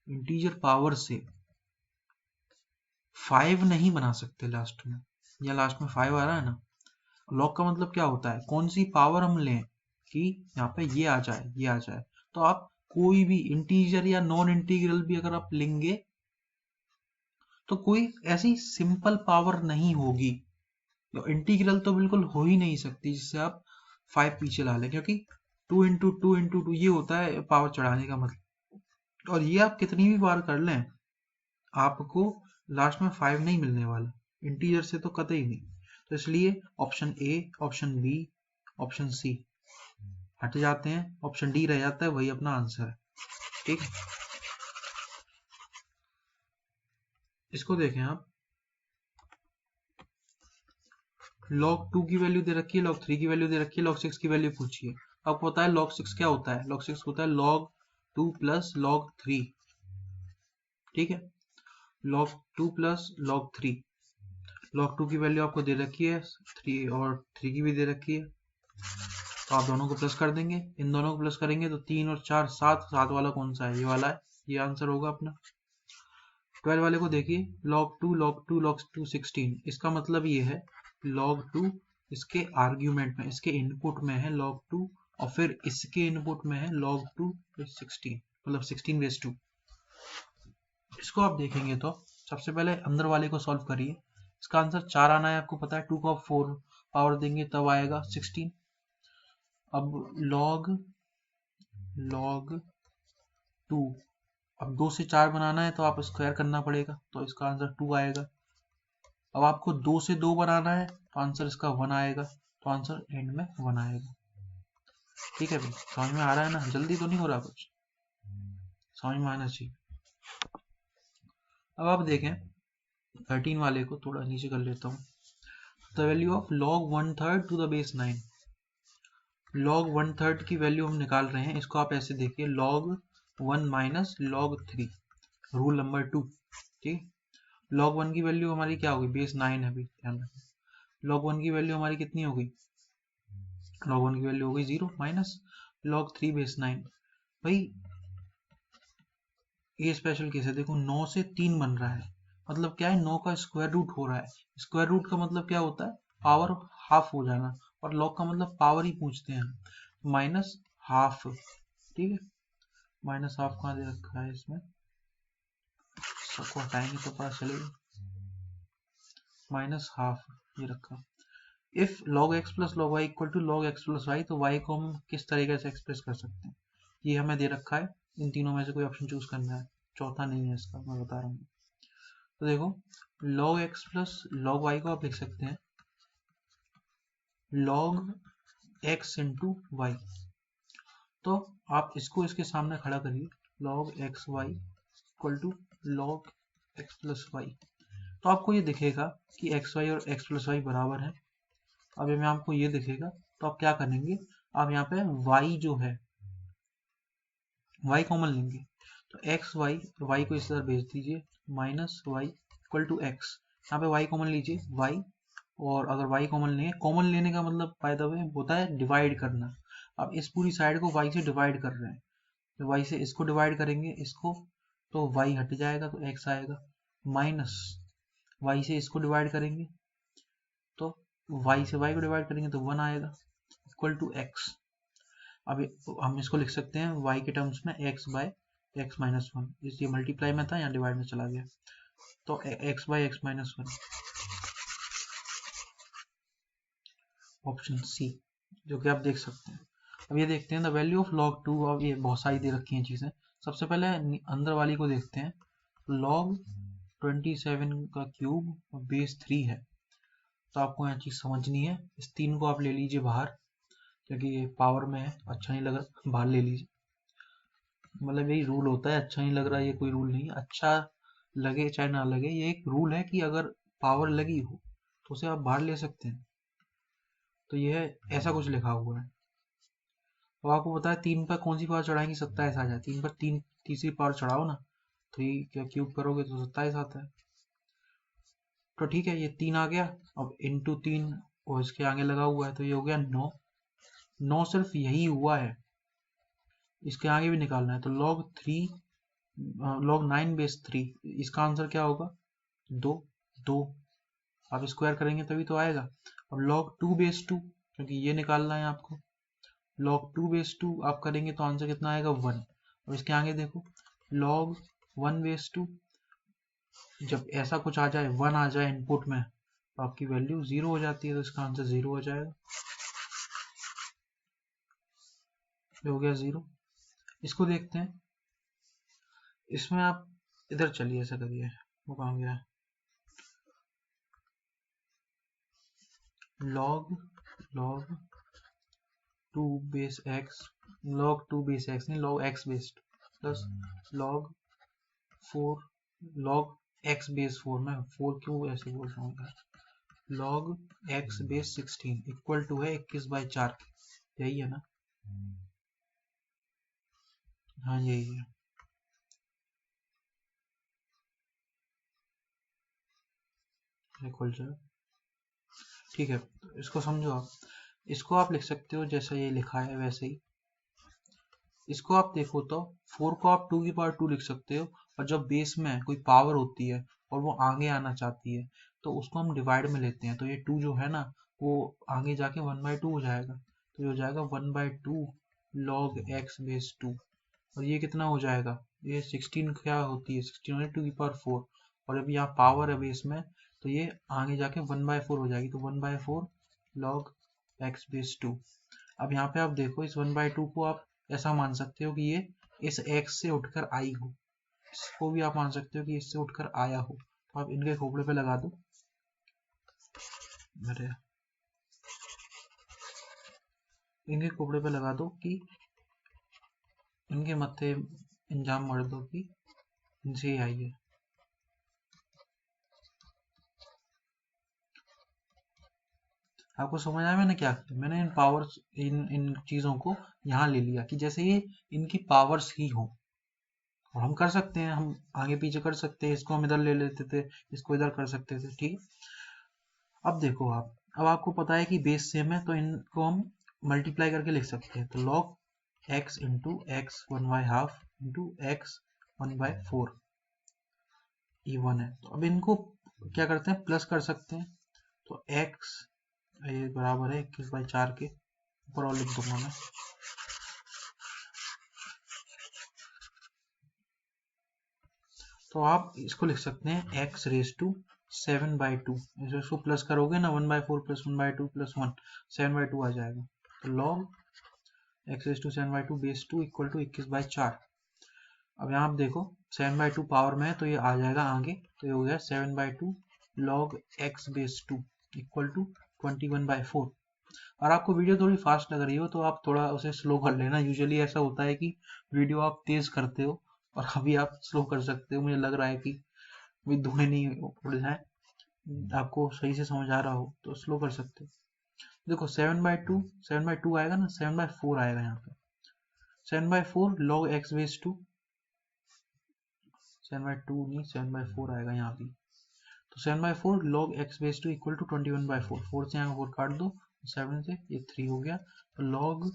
इंटीजर पावर से 5 नहीं बना सकते लास्ट में, या लास्ट में 5 आ रहा है ना। लॉग का मतलब क्या होता है, कौन सी पावर हम लें कि यहाँ पे ये आ जाए, ये आ जाए। तो आप कोई भी इंटीजर या नॉन इंटीग्रल भी अगर आप लेंगे तो कोई ऐसी सिंपल पावर नहीं होगी, इंटीग्रल तो बिल्कुल हो ही नहीं सकती जिससे आप 5 पीछे ला लें, क्योंकि 2 × 2 × 2 ये होता है पावर चढ़ाने का मतलब। और ये आप कितनी भी बार कर लें, आपको लास्ट में 5 नहीं मिलने वाला, इंटीजर से तो कतई नहीं। तो इसलिए option A, option B, option C हट जाते हैं, ऑप्शन डी रह जाता है, वही अपना आंसर है। ठीक है, इसको देखें आप, log 2 की वैल्यू दे रखी है, log 3 की वैल्यू दे रखी है, log 6 की वैल्यू पूछिए। आपको पता है log 6 क्या होता है, log 6 होता है log 2 प्लस log 3। ठीक है, log 2 प्लस log 3, log 2 की वैल्यू आपको दे रखी है 3, और 3 की भी दे रखी है, तो आप दोनों को प्लस कर देंगे, इन दोनों को प्लस करेंगे तो 3 और 4 7, 7 वाला कौन सा है, ये वाला है, ये आंसर होगा अपना। 12 वाले को देखिए, log 2 log 2 log 2 16, इसका मतलब ये है log 2 इसके आर्ग्यूमेंट में, इसके इनपुट में है log 2, और फिर इसके इनपुट में है log 2 16, मतलब 16/2। इसको आप देखेंगे तो सबसे पहले अंदर वाले को सॉल्व करिए, इसका आंसर 4 आना है, आपको पता है 2 को 4 पावर देंगे तब आएगा 16। अब log 2, अब 2 से 4 बनाना है तो आप स्क्वायर करना पड़ेगा, तो इसका आंसर 2 आएगा। अब आपको 2 से 2 बनाना है तो आंसर इसका 1 आएगा, तो आंसर एंड में 1 आएगा। ठीक है भाई, समझ में आ रहा है ना, जल्दी तो नहीं हो रहा कुछ, समझ में आना चाहिए। अब आप देखें 13 वाले को थोड़ा नीचे कर लेता हूँ, the value of log 1/3 to the base 9। log 1/3 की वैल्यू हम निकाल रहे हैं, इसको आप ऐसे देखिए, log 1 minus log 3, rule number 2। ठीक, log 1 की वैल्यू हमारी क्या होगी, बेस 9 है भाई, ध्यान रखें। log 1 की वैल्यू हमारी कितनी हो गई, log 1 की वैल्यू हो गई 0 माइनस log 3 बेस 9। भाई ये स्पेशल केस है, देखो 9 से 3 बन रहा है, मतलब क्या है, 9 का स्क्वायर रूट हो रहा है। स्क्वायर रूट का मतलब क्या होता है, पावर हाफ हो जाना, और log का मतलब पावर ही पूछते हैं, माइनस हाफ। ठीक है, माइनस हाफ कहाँ दे रखा है इसमें, सबको हटाएंगे तो पता चलेगा, माइनस हाफ ये रखा। If log x plus log y equal to log x plus y, तो y को हम किस तरीके से एक्सप्रेस कर सकते हैं, ये हमें दे रखा है, इन तीनों में से कोई ऑप्शन चूज करना है, चौथा नहीं है इसका, मैं बता रहा हूँ। तो देखो log x plus log y को आप लिख सकते हैं log x इंटू वाई, तो आप इसको इसके सामने खड़ा करिए, log x y equal to log x plus y, तो आपको ये दिखेगा कि xy और x प्लस y बराबर है। अब मैं आपको ये दिखेगा, तो आप क्या करेंगे, अब यहाँ पे y जो है y कॉमन लेंगे तो एक्स वाई को इस तरह भेज दीजिए minus Y equal to X. यहाँ पे y कॉमन लीजिए y, और अगर y कॉमन लेंगे, कॉमन लेने का मतलब बाय द वे होता है डिवाइड करना। अब इस पूरी साइड को y से डिवाइड कर रहे हैं तो y से इसको डिवाइड करेंगे इसको, तो y हट जाएगा तो x आएगा, माइनस y से इसको डिवाइड करेंगे तो y से y को डिवाइड करेंगे तो 1 आएगा इक्वल टू x। अब हम इसको लिख सकते हैं y के टर्म्स में x by x minus one, इसलिए मल्टीप्लाई में था यहाँ डिवाइड में चला गया तो x by x minus one, option C, जो कि आप देख सकते हैं। अब ये देखते हैं द वैल्यू ऑफ log 2। अब ये बहुत सारी दे रखी हैं चीज़ें। सबसे पहले अंदर वाली को देखते हैं, log 27 का क्यूब और बेस 3 है, तो आपको यहाँ चीज़ समझनी है। इस 3 को आप ले लीजिए बाहर, क्योंकि ये पावर में है, अच्छा नहीं लग रहा, बाहर ले लीजिए। मतलब यही रूल होता है, अच्छा नहीं लग रहा, ये कोई रूल नहीं है, अच्छा लगे चाहे ना लगे, ये एक रूल है कि अगर पावर लगी हो तो उसे आप बाहर ले सकते हैं। तो यह ऐसा कुछ लिखा हुआ है। तो आपको पता है 3 पर कौन सी पावर चढ़ाएंगे 27 आ जाए, 3 पर तीसरी पावर चढ़ाओ ना, 3 क्या क्यूब करोगे तो 27 आता है। तो ठीक है, ये 3 आ गया। अब इंटू 3 और इसके आगे लगा हुआ है तो ये हो गया 9। 9 सिर्फ यही हुआ है, इसके आगे भी निकालना है तो log 9 बेस 3, इसका आंसर क्या होगा 2। 2 आप स्क्वायर करेंगे तभी तो आएगा। अब log 2 बेस 2, क्योंकि ये निकालना है आपको, log 2 बेस 2 आप करेंगे तो आंसर कितना आएगा 1। अब इसके आगे देखो log 1 बेस 2, जब ऐसा कुछ आ जाए 1 आ जाए इनपुट में तो आपकी वैल्यू 0 हो जाती है, तो इसका आंसर 0 हो जाएगा। ये हो गया 0। इसको देखते हैं, इसमें आप इधर चलिए, ऐसा करिए, वो कहाँ गया, log 2 base x, log 2 base x नहीं, log x base 2 plus log 4, log x base 4, मैं 4 क्यों ऐसे बोल रहा हूँ, log x base 16 equal to है 21/4, यही है ना, हाँ यही है। खुल जाए, ठीक है, तो इसको समझो आप, इसको आप लिख सकते हो जैसा ये लिखा है वैसे ही। इसको आप देखो तो 4 को आप 2 की पावर 2 लिख सकते हो, और जब बेस में कोई पावर होती है और वो आगे आना चाहती है तो उसको हम डिवाइड में लेते हैं, तो ये 2 जो है ना वो आगे जाके 1/2 हो जाएगा, तो ये हो जाएगा 1/2 log x बेस 2। और ये कितना हो जाएगा, ये 16 क्या होती है, 16 होती है 2 की पावर 4, और अभी यहाँ पावर है बेस में तो ये आगे जाके 1/4 हो जाएगी, तो 1/4 log x बेस 2। अब यहाँ पे आप देखो इस 1/2 को आप ऐसा मान सकते हो कि ये इस x से उठकर आई हो, इसको भी आप मान सकते हो कि इससे उठकर आया हो, तो आप इनके खोपड़े पे लगा दो, अरे इनके खोपड़े पे लगा दो कि इनके मत्थे इंजाम मर दो कि इनसे ही आई है। आपको समझ आया मैंने क्या किया, मैंने इन पावर्स इन चीजों को यहाँ ले लिया कि जैसे ये इनकी पावर्स ही हो, और हम कर सकते हैं, हम आगे पीछे कर सकते हैं, इसको हम इधर ले लेते थे, इसको इधर कर सकते थे, ठीक है। अब देखो आप, अब आपको पता है कि बेस सेम है तो इनको हम मल्टीप्लाई करके लिख सकते हैं, तो log x into x 1/2 into x 1/4 ये 1 है, तो अब इनको क्या करते हैं प्लस कर सकते हैं, तो x ये बराबर है 21/4 के, ऊपर और लिख दूंगा मैं, तो आप इसको लिख सकते हैं x रेज टू 7/2, इसको प्लस करोगे ना 1/4 प्लस 1/2 प्लस 1, 7/2 आ जाएगा, तो log x raise to 7/2 base 2 equal to 21/4। अब यहाँ आप देखो 7/2 पावर में है तो ये आ जाएगा आगे, तो ये हो गया 7/2 log x base 2 equal to 21/4। और आपको वीडियो थोड़ी फास्ट लग रही हो तो आप थोड़ा उसे स्लो कर लेना, यूजुअली ऐसा होता है कि वीडियो आप तेज करते हो और अभी आप स्लो कर सकते हो, मुझे लग रहा है कि भी धुएं नहीं उड़ जाए, आपको सही से समझ आ रहा हो तो स्लो कर सकते हो। देखो 7/2 आएगा ना, 7/4 आएगा यहाँ पे। 7/4 log x बेस टू, 7/2 नहीं 7/4 आएगा यहाँ भी। तो 7/4 log x base two equal to 21/4, 4 से यहाँ 4 काट दो, 7 से ये 3 हो गया, तो log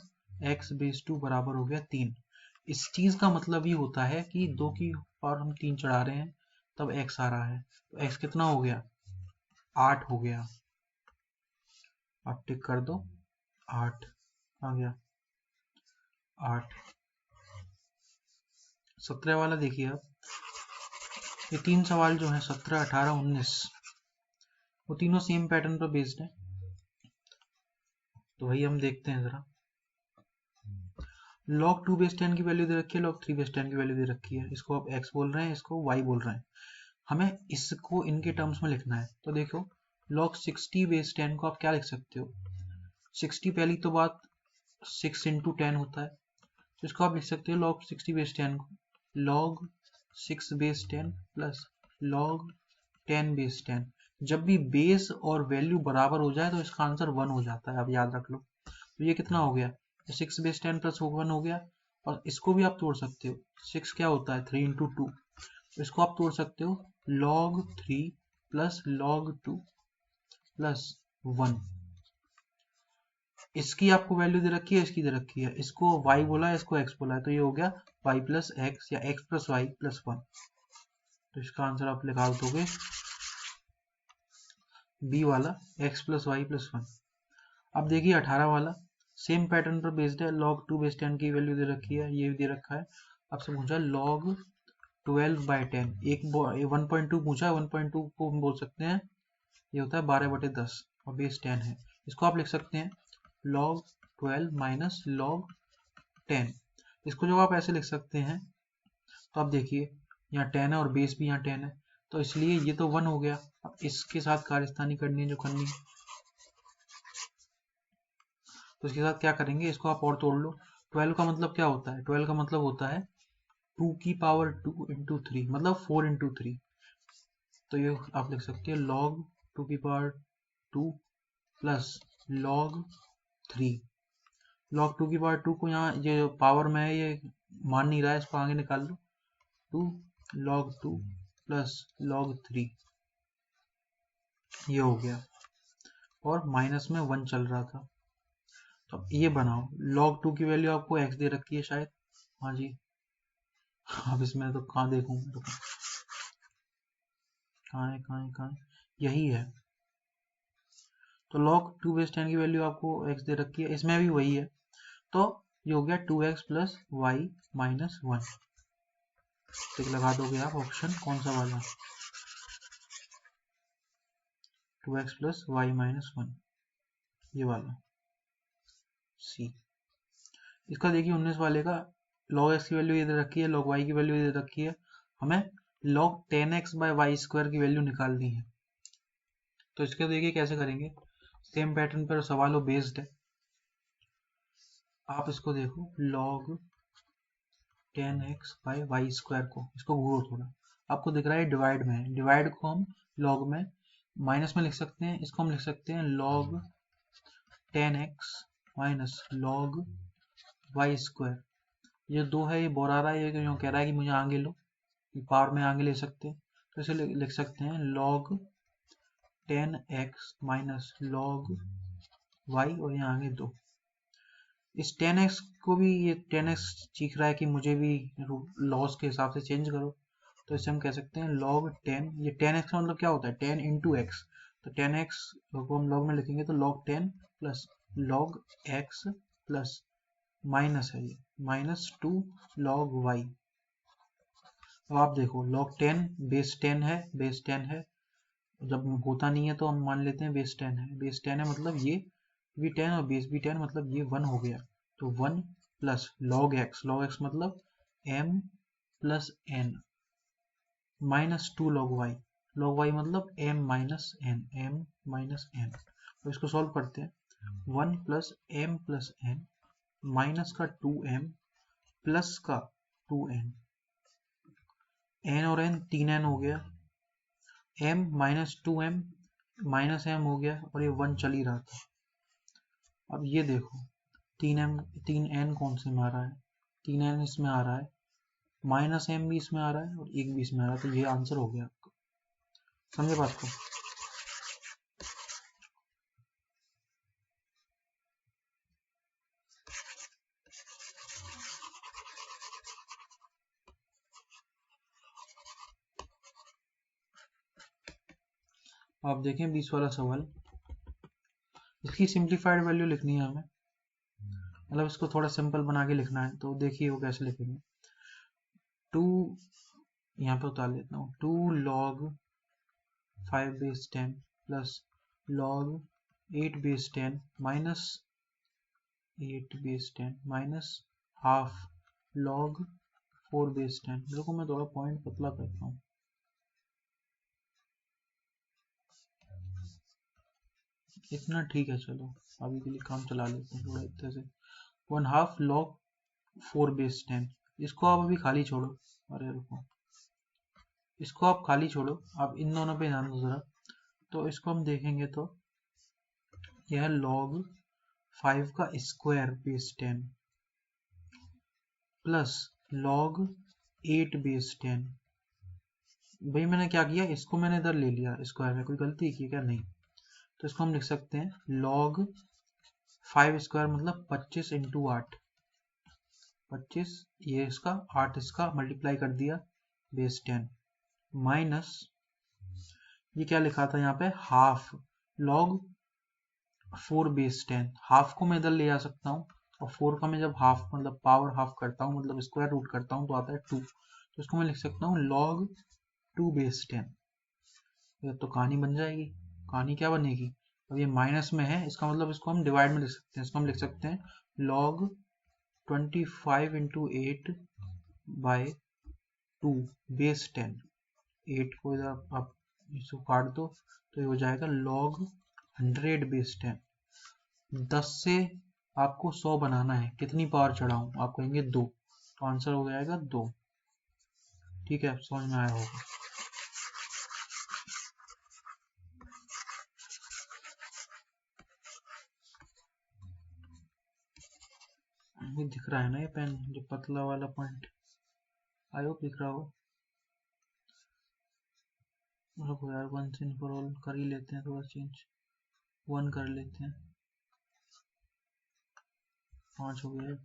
x बेस टू बराबर हो गया 3। इस चीज का मतलब ये होता है कि 2 की पावर हम 3 चढ़ा रहे हैं तब x आ रहा है, तो x कितना हो गया, 8 हो गया। आप टिक कर दो, 8 आ गया, 8। 17 वाला देखिए अब, ये 3 सवाल जो है 17, 18, 19, वो तीनों सेम पैटर्न पर बेस्ड है। तो वही हम देखते हैं जरा। log 2 बेस 10 की वैल्यू दे रखी है, log 3 बेस 10 की वैल्यू दे रखी है, इसको आप x बोल रहे हैं, इसको y बोल रहे हैं, हमें इसको इनके टर्म्स में लिखना है। तो देखो log 60 बेस 10 को आप क्या लिख सकते हो, 60 पहली तो बात 6 इंटू 10 होता है, तो इसको आप लिख सकते हो log 60 बेस 10 को log 6 base 10 plus log 10 base 10। जब भी बेस और वैल्यू बराबर हो जाए तो इसका आंसर 1 हो जाता है, आप याद रख लो। तो ये कितना हो गया, 6 बेस 10 प्लस 1 हो गया। और इसको भी आप तोड़ सकते हो, 6 क्या होता है 3 इंटू 2, तो इसको आप तोड़ सकते हो log 3 प्लस log 2 प्लस 1। इसकी आपको वैल्यू दे रखी है, इसकी दे रखी है, इसको y बोला है, इसको x बोला है, तो ये हो गया y प्लस एक्स या x प्लस वाई प्लस 1। तो इसका आंसर आप लगा दोगे बी वाला, x प्लस वाई प्लस 1। अब देखिए 18 वाला, सेम पैटर्न पर बेस्ड है, log 2 बेस 10 की वैल्यू दे रखी है, ये भी दे रखा है। आपसे पूछा log 12/10, एक 1.2 पूछा है, 1.2 को हम बोल सकते हैं ये होता है 12/10 और बेस 10 है। इसको आप लिख सकते हैं log 12 माइनस log 10। इसको जब आप ऐसे लिख सकते हैं तो आप देखिए यहाँ 10 है और बेस भी यहाँ 10 है, तो इसलिए ये तो 1 हो गया। अब इसके साथ कार्यस्थानी करनी है जो करनी है, तो इसके साथ क्या करेंगे, इसको आप और तोड़ लो। 12 का मतलब क्या होता है, 12 का मतलब होता है 2 की पावर 2 इंटू 3, मतलब 4 इंटू 3। तो ये आप लिख सकते हैं log 2 की पावर 2 प्लस log 3। log 2 की पावर 2 को यहाँ ये पावर में है, ये मान नहीं रहा है, इसको आगे निकाल लो, 2 log 2 प्लस log 3, ये हो गया, और माइनस में 1 चल रहा था। तो अब ये बनाओ, log 2 की वैल्यू आपको x दे रखी है शायद, हाँ जी। अब इसमें तो कहाँ देखूं, तो कहाँ है, यही है। तो log 2 बेस 10 की वैल्यू आपको x दे रखी है, इसमें भी वही है, तो ये हो गया 2x प्लस वाई माइनस 1। टिक लगा दोगे आप, ऑप्शन कौन सा वाला, 2x प्लस वाई माइनस 1, ये वाला सी। इसका देखिए 19 वाले का log x की वैल्यू ये दे रखी है, log y की वैल्यू ये दे रखी है, हमें log 10x by Y square की वैल्यू निकालनी है। तो इसके देखिए कैसे करेंगे, सेम पैटर्न पर सवालों बेस्ड है। आप इसको देखो log 10x by Y square को, इसको घूरो थोड़ा, आपको दिख रहा है डिवाइड में है, डिवाइड को हम log में माइनस में लिख सकते हैं, इसको हम लिख सकते हैं log 10x minus log Y square. ये 2 है, ये बोर आ रहा है, ये क्यों कह रहा है कि मुझे आगे लो, पावर में आगे ले सकते हैं, तो इसे लिख सकते हैं log 10x minus log y और यहाँ आगे 2। इस 10x को भी ये 10x सीख रहा है कि मुझे भी लॉस के हिसाब से चेंज करो, तो इसे हम कह सकते हैं log 10, ये 10x का मतलब क्या होता है 10 इंटू एक्स, तो 10x को हम log में लिखेंगे तो log 10 plus log x plus minus है ये माइनस 2 log y। अब आप देखो log 10 बेस 10 है, बेस 10 है, जब होता नहीं है तो हम मान लेते हैं बेस 10 है, बेस 10 है मतलब ये भी 10 और बेस भी 10, मतलब ये 1 हो गया। तो 1 प्लस log x मतलब m plus n minus 2 log y मतलब m माइनस n। तो इसको सॉल्व करते हैं, 1 plus m plus n minus का 2m प्लस का 2n, n और n 3n हो गया, m minus 2m minus m हो गया, और ये 1 चल ही रहा था, अब ये देखो 3n कौन से में आ रहा है, 3n इसमें आ रहा है, -m भी इसमें आ रहा है और 1 भी इसमें आ रहा है, तो ये आंसर हो गया आपका। समझे बात को? आप देखें 20 वाला सवाल, इसकी सिंप्लीफाइड वैल्यू लिखनी है हमें, मतलब इसको थोड़ा सिंपल बना के लिखना है। तो देखिए वो कैसे लिखेंगे। 2 यहाँ पे उतार लेता हूँ, 2 log 5 base 10 plus log 8 base 10 minus 8 base 10 minus half log 4 base 10। देखो मैं थोड़ा पॉइंट पतला करता हूँ, इतना ठीक है, चलो अभी के लिए काम चला लेते हैं थोड़ा इतने से। 1/2 log 4 base 10, इसको आप अभी खाली छोड़ो, अरे रुको, इसको आप खाली छोड़ो, आप इन दोनों पे ध्यान दो जरा। तो इसको हम देखेंगे तो यह log 5 का square base 10 plus log 8 base 10। भाई मैंने क्या किया, इसको मैंने इधर ले लिया स्क्वायर में, कोई गलती की क्या? नहीं। तो इसको हम लिख सकते हैं log 5 स्क्वायर मतलब 25 इंटू 8, 25 ये इसका 8 इसका मल्टीप्लाई कर दिया बेस 10 माइनस ये क्या लिखा था यहाँ पे, हाफ log 4 बेस 10। हाफ को मैं इधर ले आ सकता हूँ और 4 का मैं जब हाफ मतलब पावर हाफ करता हूँ मतलब स्क्वायर रूट करता हूँ तो आता है 2, तो इसको मैं लिख सकता हूँ log 2 बेस 10। ये तो कहानी बन जाएगी। कहानी क्या बनेगी, अब ये माइनस में है, इसका मतलब इसको हम डिवाइड में लिख सकते हैं, इसको हम लिख सकते हैं log 25 इंटू 8 बाय 2 बेस 10। 8 को इधर आप इसको काट दो तो ये हो जाएगा log 100 बेस 10। 10 से आपको 100 बनाना है, कितनी पावर चढ़ाऊं, आप कहेंगे 2, तो आंसर हो जाएगा 2। ठीक है, समझ में आया होगा। ये दिख रहा है ना, ये पेन जो पतला वाला पॉइंट, आई होप दिख रहा हो। रुको यार, वन से फॉर ऑल कर ही लेते हैं, थोड़ा चेंज 1 कर लेते हैं, 5 हो गया।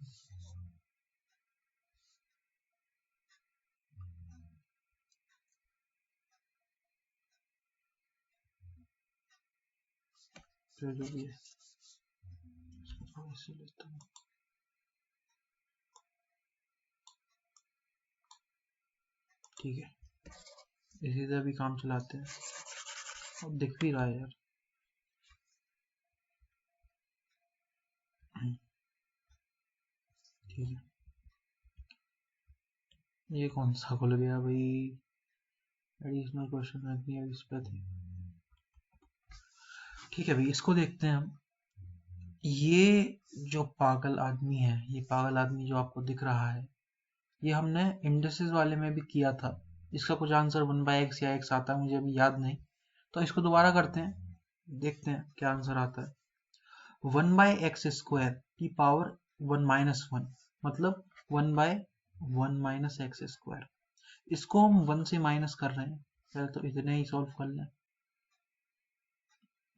जो जो भी है इसको थोड़ा से लेता हूँ। ठीक है, इसी तरह भी काम चलाते हैं, अब दिख भी रहा है यार। ठीक है, ये कौन सा खुल गया भाई, एडिशनल क्वेश्चन रखनी है इस पे थी। ठीक है भाई, इसको देखते हैं हम। ये जो पागल आदमी है, ये पागल आदमी जो आपको दिख रहा है, ये हमने इंडिसेस वाले में भी किया था। इसका कुछ आंसर 1/x या x आता है, मुझे अभी याद नहीं, तो इसको दोबारा करते हैं, देखते हैं क्या आंसर आता है। 1/x स्क्वायर की पावर 1 - 1 मतलब 1/1 माइनस एक्स स्क्वायर। इसको हम 1 से माइनस कर रहे हैं, पहले तो इतने ही सॉल्व कर लें,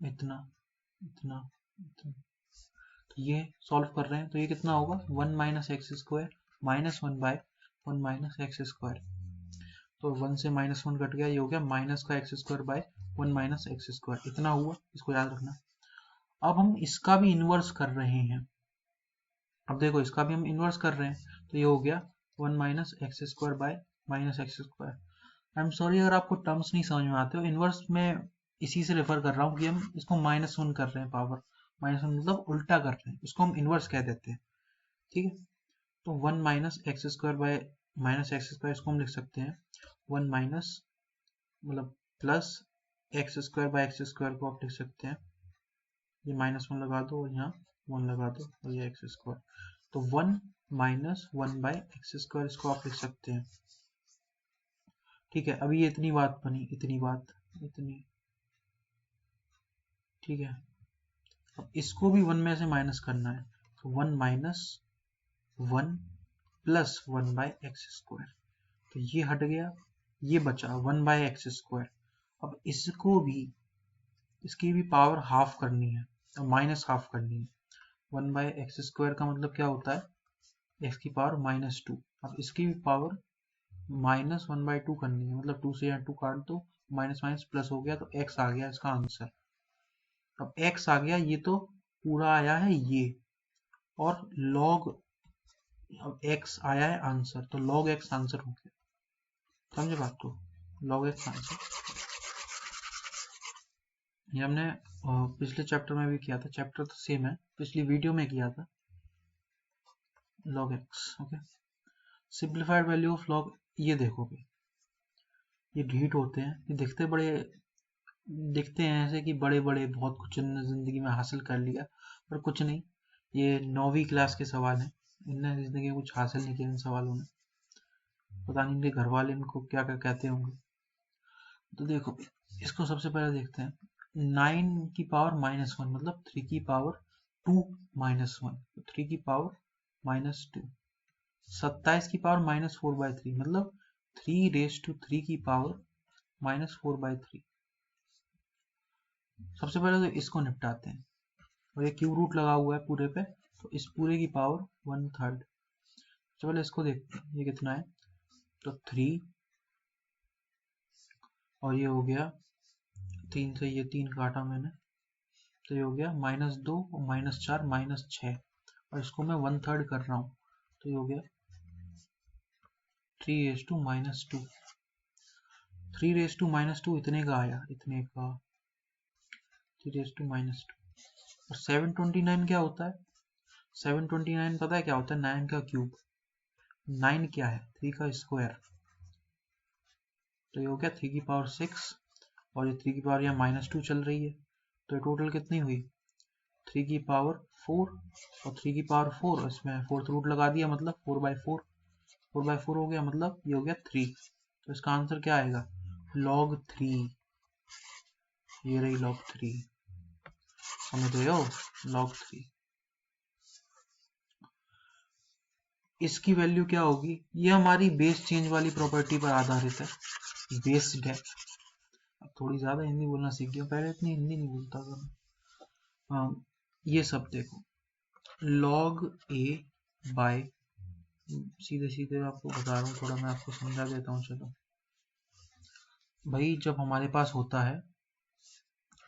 इतना इतना इतना, तो ये सॉल्व कर रहे हैं तो ये कितना होगा, 1 minus x square minus 1/1 minus x square. तो 1 से -1 कट गया, ये हो गया माइनस का x square by 1 minus x square, इतना हुआ, इसको याद रखना। अब हम इसका भी इन्वर्स कर रहे हैं, अब देखो इसका भी हम इन्वर्स कर रहे हैं, तो ये हो गया 1 minus x square by minus x square. I am sorry अगर आपको टर्म्स नहीं समझ में आते हो, इन्वर्स में इसी से रेफर कर रहा हूँ कि हम इसको -1 कर रहे हैं, पावर -1 मतलब उल्टा कर रहे हैं, इसको हम इन्वर्स कह देते हैं। ठीक है, तो 1 minus x square by minus x square, इसको हम लिख सकते हैं 1 माइनस मतलब plus x square by x square को आप लिख सकते हैं, ये -1 लगा दो और यहाँ 1 लगा दो और ये एक्स स्क्वायर, तो 1 माइनस 1 बाय एक्स स्क्वायर, इसको आप लिख सकते हैं। ठीक है, अभी ये इतनी बात बनी, इतनी बात, इतनी, ठीक है। अब इसको भी 1 में से माइनस करना है, तो 1 minus 1 plus 1 by x square, तो ये हट गया, ये बचा 1 बाई एक्स स्क्वायर। अब इसको भी, इसकी भी पावर हाफ करनी है, तो माइनस हाफ करनी है। 1 बाई एक्स स्क्वायर का मतलब क्या होता है, एक्स की पावर -2। अब इसकी भी पावर -1/2 करनी है, मतलब 2 से यहाँ 2 काट दो, माइनस माइनस प्लस हो गया, तो x आ गया इसका आंसर। अब x आ गया, ये तो पूरा आया है ये, और log, अब x आया है आंसर, तो log x आंसर हो गया। समझे बात को, log x आंसर। ये हमने पिछले चैप्टर में भी किया था, चैप्टर तो सेम है, पिछली वीडियो में किया था, log x। Okay, simplified value of log, ये देखोगे ये ढीठ होते हैं, ये दिखते हैं ऐसे कि बड़े बड़े बहुत कुछ इन्होंने जिंदगी में हासिल कर लिया, पर कुछ नहीं, ये 9वीं क्लास के सवाल हैं, इनने जिंदगी में कुछ हासिल नहीं किया इन सवालों में, पता नहीं इनके घर वाले इनको क्या क्या कहते होंगे। तो देखो, इसको सबसे पहले देखते हैं, 9 की पावर -1 मतलब 3 की पावर 2 -1, 3 की पावर -2। 27 की पावर -4/3 मतलब 3⁻³ की पावर -4/3। सबसे पहले तो इसको निपटाते हैं, और ये क्यूब रूट लगा हुआ है पूरे पे, तो इस पूरे की पावर 1/3। सबसे पहले इसको देखते हैं, ये कितना है, तो 3, और ये हो गया 3 से ये 3 काटा मैंने, तो ये हो गया -2 और -4 -6, और इसको मैं 1/3 कर रहा हूँ, तो ये हो गया 3:-2, 3:-2 इतने का आया, इतने का 3:-2। और 729 क्या होता है, 729 पता है क्या होता है, 9 का क्यूब। 9 क्या है, 3 का स्क्वायर, तो ये हो गया 3 की पावर 6, और ये 3 की पावर यहाँ -2 चल रही है, तो टोटल कितनी हुई, 3 की पावर 4, और 3 की पावर 4, इसमें फोर्थ रूट लगा दिया, मतलब 4/4, 4/4 हो गया, मतलब ये हो गया 3। तो इसका आंसर क्या आएगा, log 3, ये रही log 3, समझ रहे हो, log 3। इसकी वैल्यू क्या होगी, ये हमारी बेस चेंज वाली प्रॉपर्टी पर आधारित है, बेस्ड है। अब थोड़ी ज्यादा हिंदी बोलना सीख गया, पहले इतनी हिंदी नहीं बोलता था। ये सब देखो, log a बाय, सीधे सीधे आपको बता रहा हूँ, थोड़ा मैं आपको समझा देता हूँ। चलो भाई, जब हमारे पास होता है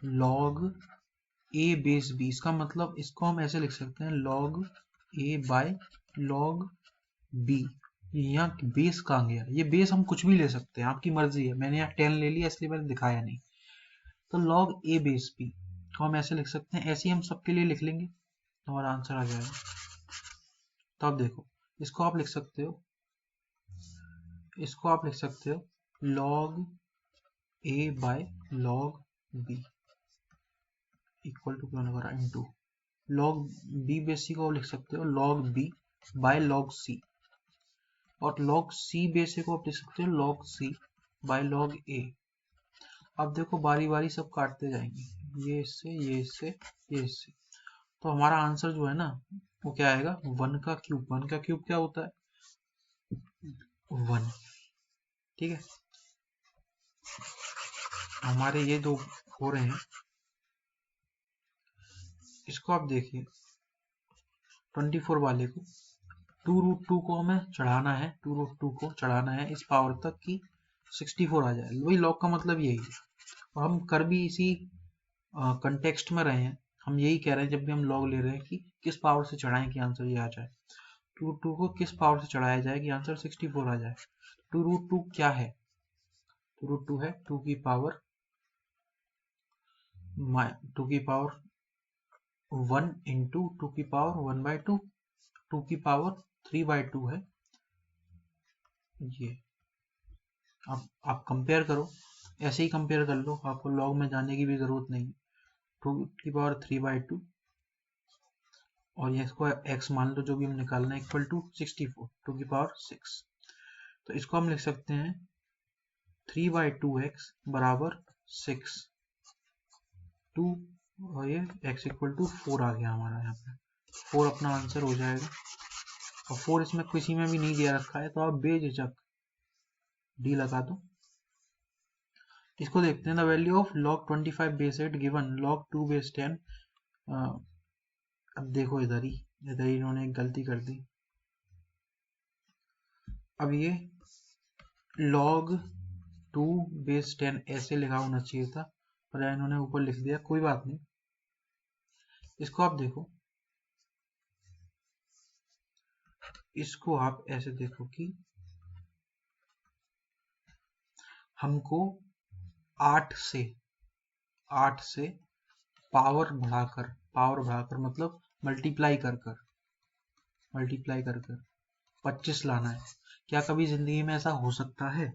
log a बेस b, इसका मतलब इसको हम ऐसे लिख सकते हैं, log a by log b। यहाँ बेस कहाँ गया, ये बेस हम कुछ भी ले सकते हैं, आपकी मर्जी है, मैंने यहाँ 10 ले लिया इसलिए मैंने दिखाया नहीं। तो log a बेस b को हम ऐसे लिख सकते हैं, ऐसे ही हम सबके लिए लिख लेंगे, तो हमारा आंसर आ जाएगा। तो अब देखो, इसको आप लिख सकते हो, इसको आप लिख सकते हो log a by log b equal to, क्यों लगा रहा, into log b base c को लिख सकते हो log b by log c, और log c बेस को आप लिख सकते हो log c by log a। अब देखो बारी बारी सब काटते जाएंगे, ये इससे, ये इससे, ये इससे, तो हमारा आंसर जो है ना, वो क्या आएगा, 1 का क्यूब। 1 का क्यूब क्या होता है, 1, ठीक है। हमारे ये जो हो रहे हैं, इसको आप देखिए, 24 वाले को 2√2 को हमें चढ़ाना है, 2√2 को चढ़ाना है इस पावर तक कि 64 आ जाए, वही लॉग का मतलब यही है। और हम कर भी इसी कंटेक्स्ट में रहे हैं, हम यही कह रहे हैं जब भी हम लॉग ले रहे हैं कि किस पावर से चढ़ाएं कि आंसर ये आ जाए, 2√2 को किस पावर से चढ़ाया जाए कि आंसर 64 आ जाए। 2√2 क्या है, 2√2 है 2 की पावर 1 इंटू 2 की पावर 1/2, 2 की पावर 3/2 है ये। अब आप कंपेयर करो, ऐसे ही कंपेयर कर लो, आपको लॉग में जाने की भी जरूरत नहीं। 2 की पावर 3/2, और ये इसको x मान लो, जो भी हम निकालना है, इक्वल टू 64, 2 की पावर 6। तो इसको हम लिख सकते हैं 3/2x बराबर 6, 2 और ये x इक्वल टू 4 आ गया हमारा, यहाँ पे 4 अपना आंसर हो जाएगा। और 4 इसमें किसी में भी नहीं दिया रखा है तो आप बेझिझक डी लगा दो। इसको देखते हैं, the value of log 25 base 8 given log 2 base 10। अब देखो इधर ही इन्होंने एक गलती कर दी। अब ये log 2 बेस 10 ऐसे लिखा होना चाहिए था, पर इन्होंने ऊपर लिख दिया, कोई बात नहीं। इसको आप देखो, इसको आप ऐसे देखो कि हमको 8 से पावर बढ़ाकर मतलब मल्टीप्लाई कर 25 लाना है। क्या कभी जिंदगी में ऐसा हो सकता है?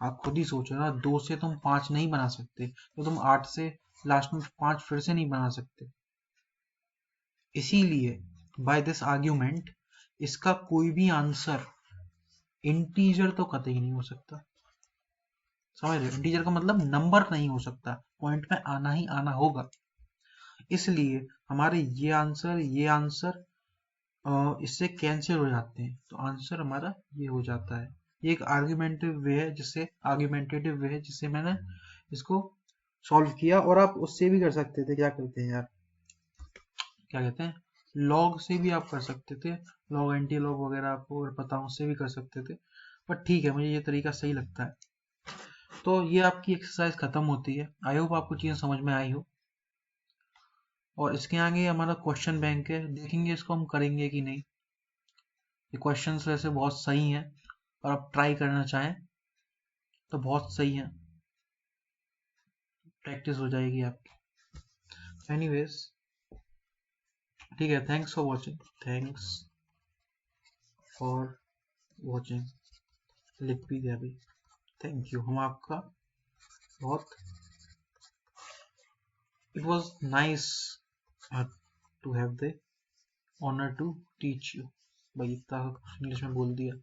आप खुद ही सोचो ना, 2 से तुम 5 नहीं बना सकते तो तुम 8 से लास्ट में 5 फिर से नहीं बना सकते। इसीलिए बाय दिस आर्ग्यूमेंट इसका कोई भी आंसर इंटीजर तो कतई नहीं हो सकता। समझ रहे हो? इंटीजर का मतलब नंबर नहीं हो सकता, पॉइंट में आना ही आना होगा। इसलिए हमारे ये आंसर इससे कैंसिल हो जाते हैं, तो आंसर हमारा ये हो जाता है। ये एक आर्ग्यूमेंटिव वे है जिससे मैंने इसको सॉल्व किया। और आप उससे भी कर सकते थे, क्या करते हैं यार, क्या कहते हैं, लॉग से भी आप कर सकते थे, लॉग एंटी लॉग वगैरह आपको अगर पता हो उससे भी कर सकते थे, पर ठीक है, मुझे ये तरीका सही लगता है। तो ये आपकी एक्सरसाइज खत्म होती है। आई होप आपको चीज़ें समझ में आई हो। और इसके आगे हमारा क्वेश्चन बैंक है, देखेंगे इसको हम करेंगे कि नहीं। ये क्वेश्चंस वैसे बहुत सही हैं और आप ट्राई करना चाहें तो बहुत सही है, प्रैक्टिस हो जाएगी आपकी। एनीवेज ठीक है, थैंक्स फॉर वॉचिंग। लिख भी दिया अभी, थैंक यू। हम आपका बहुत, it was nice to have the honour to teach you. भाई इतना इंग्लिश में बोल दिया।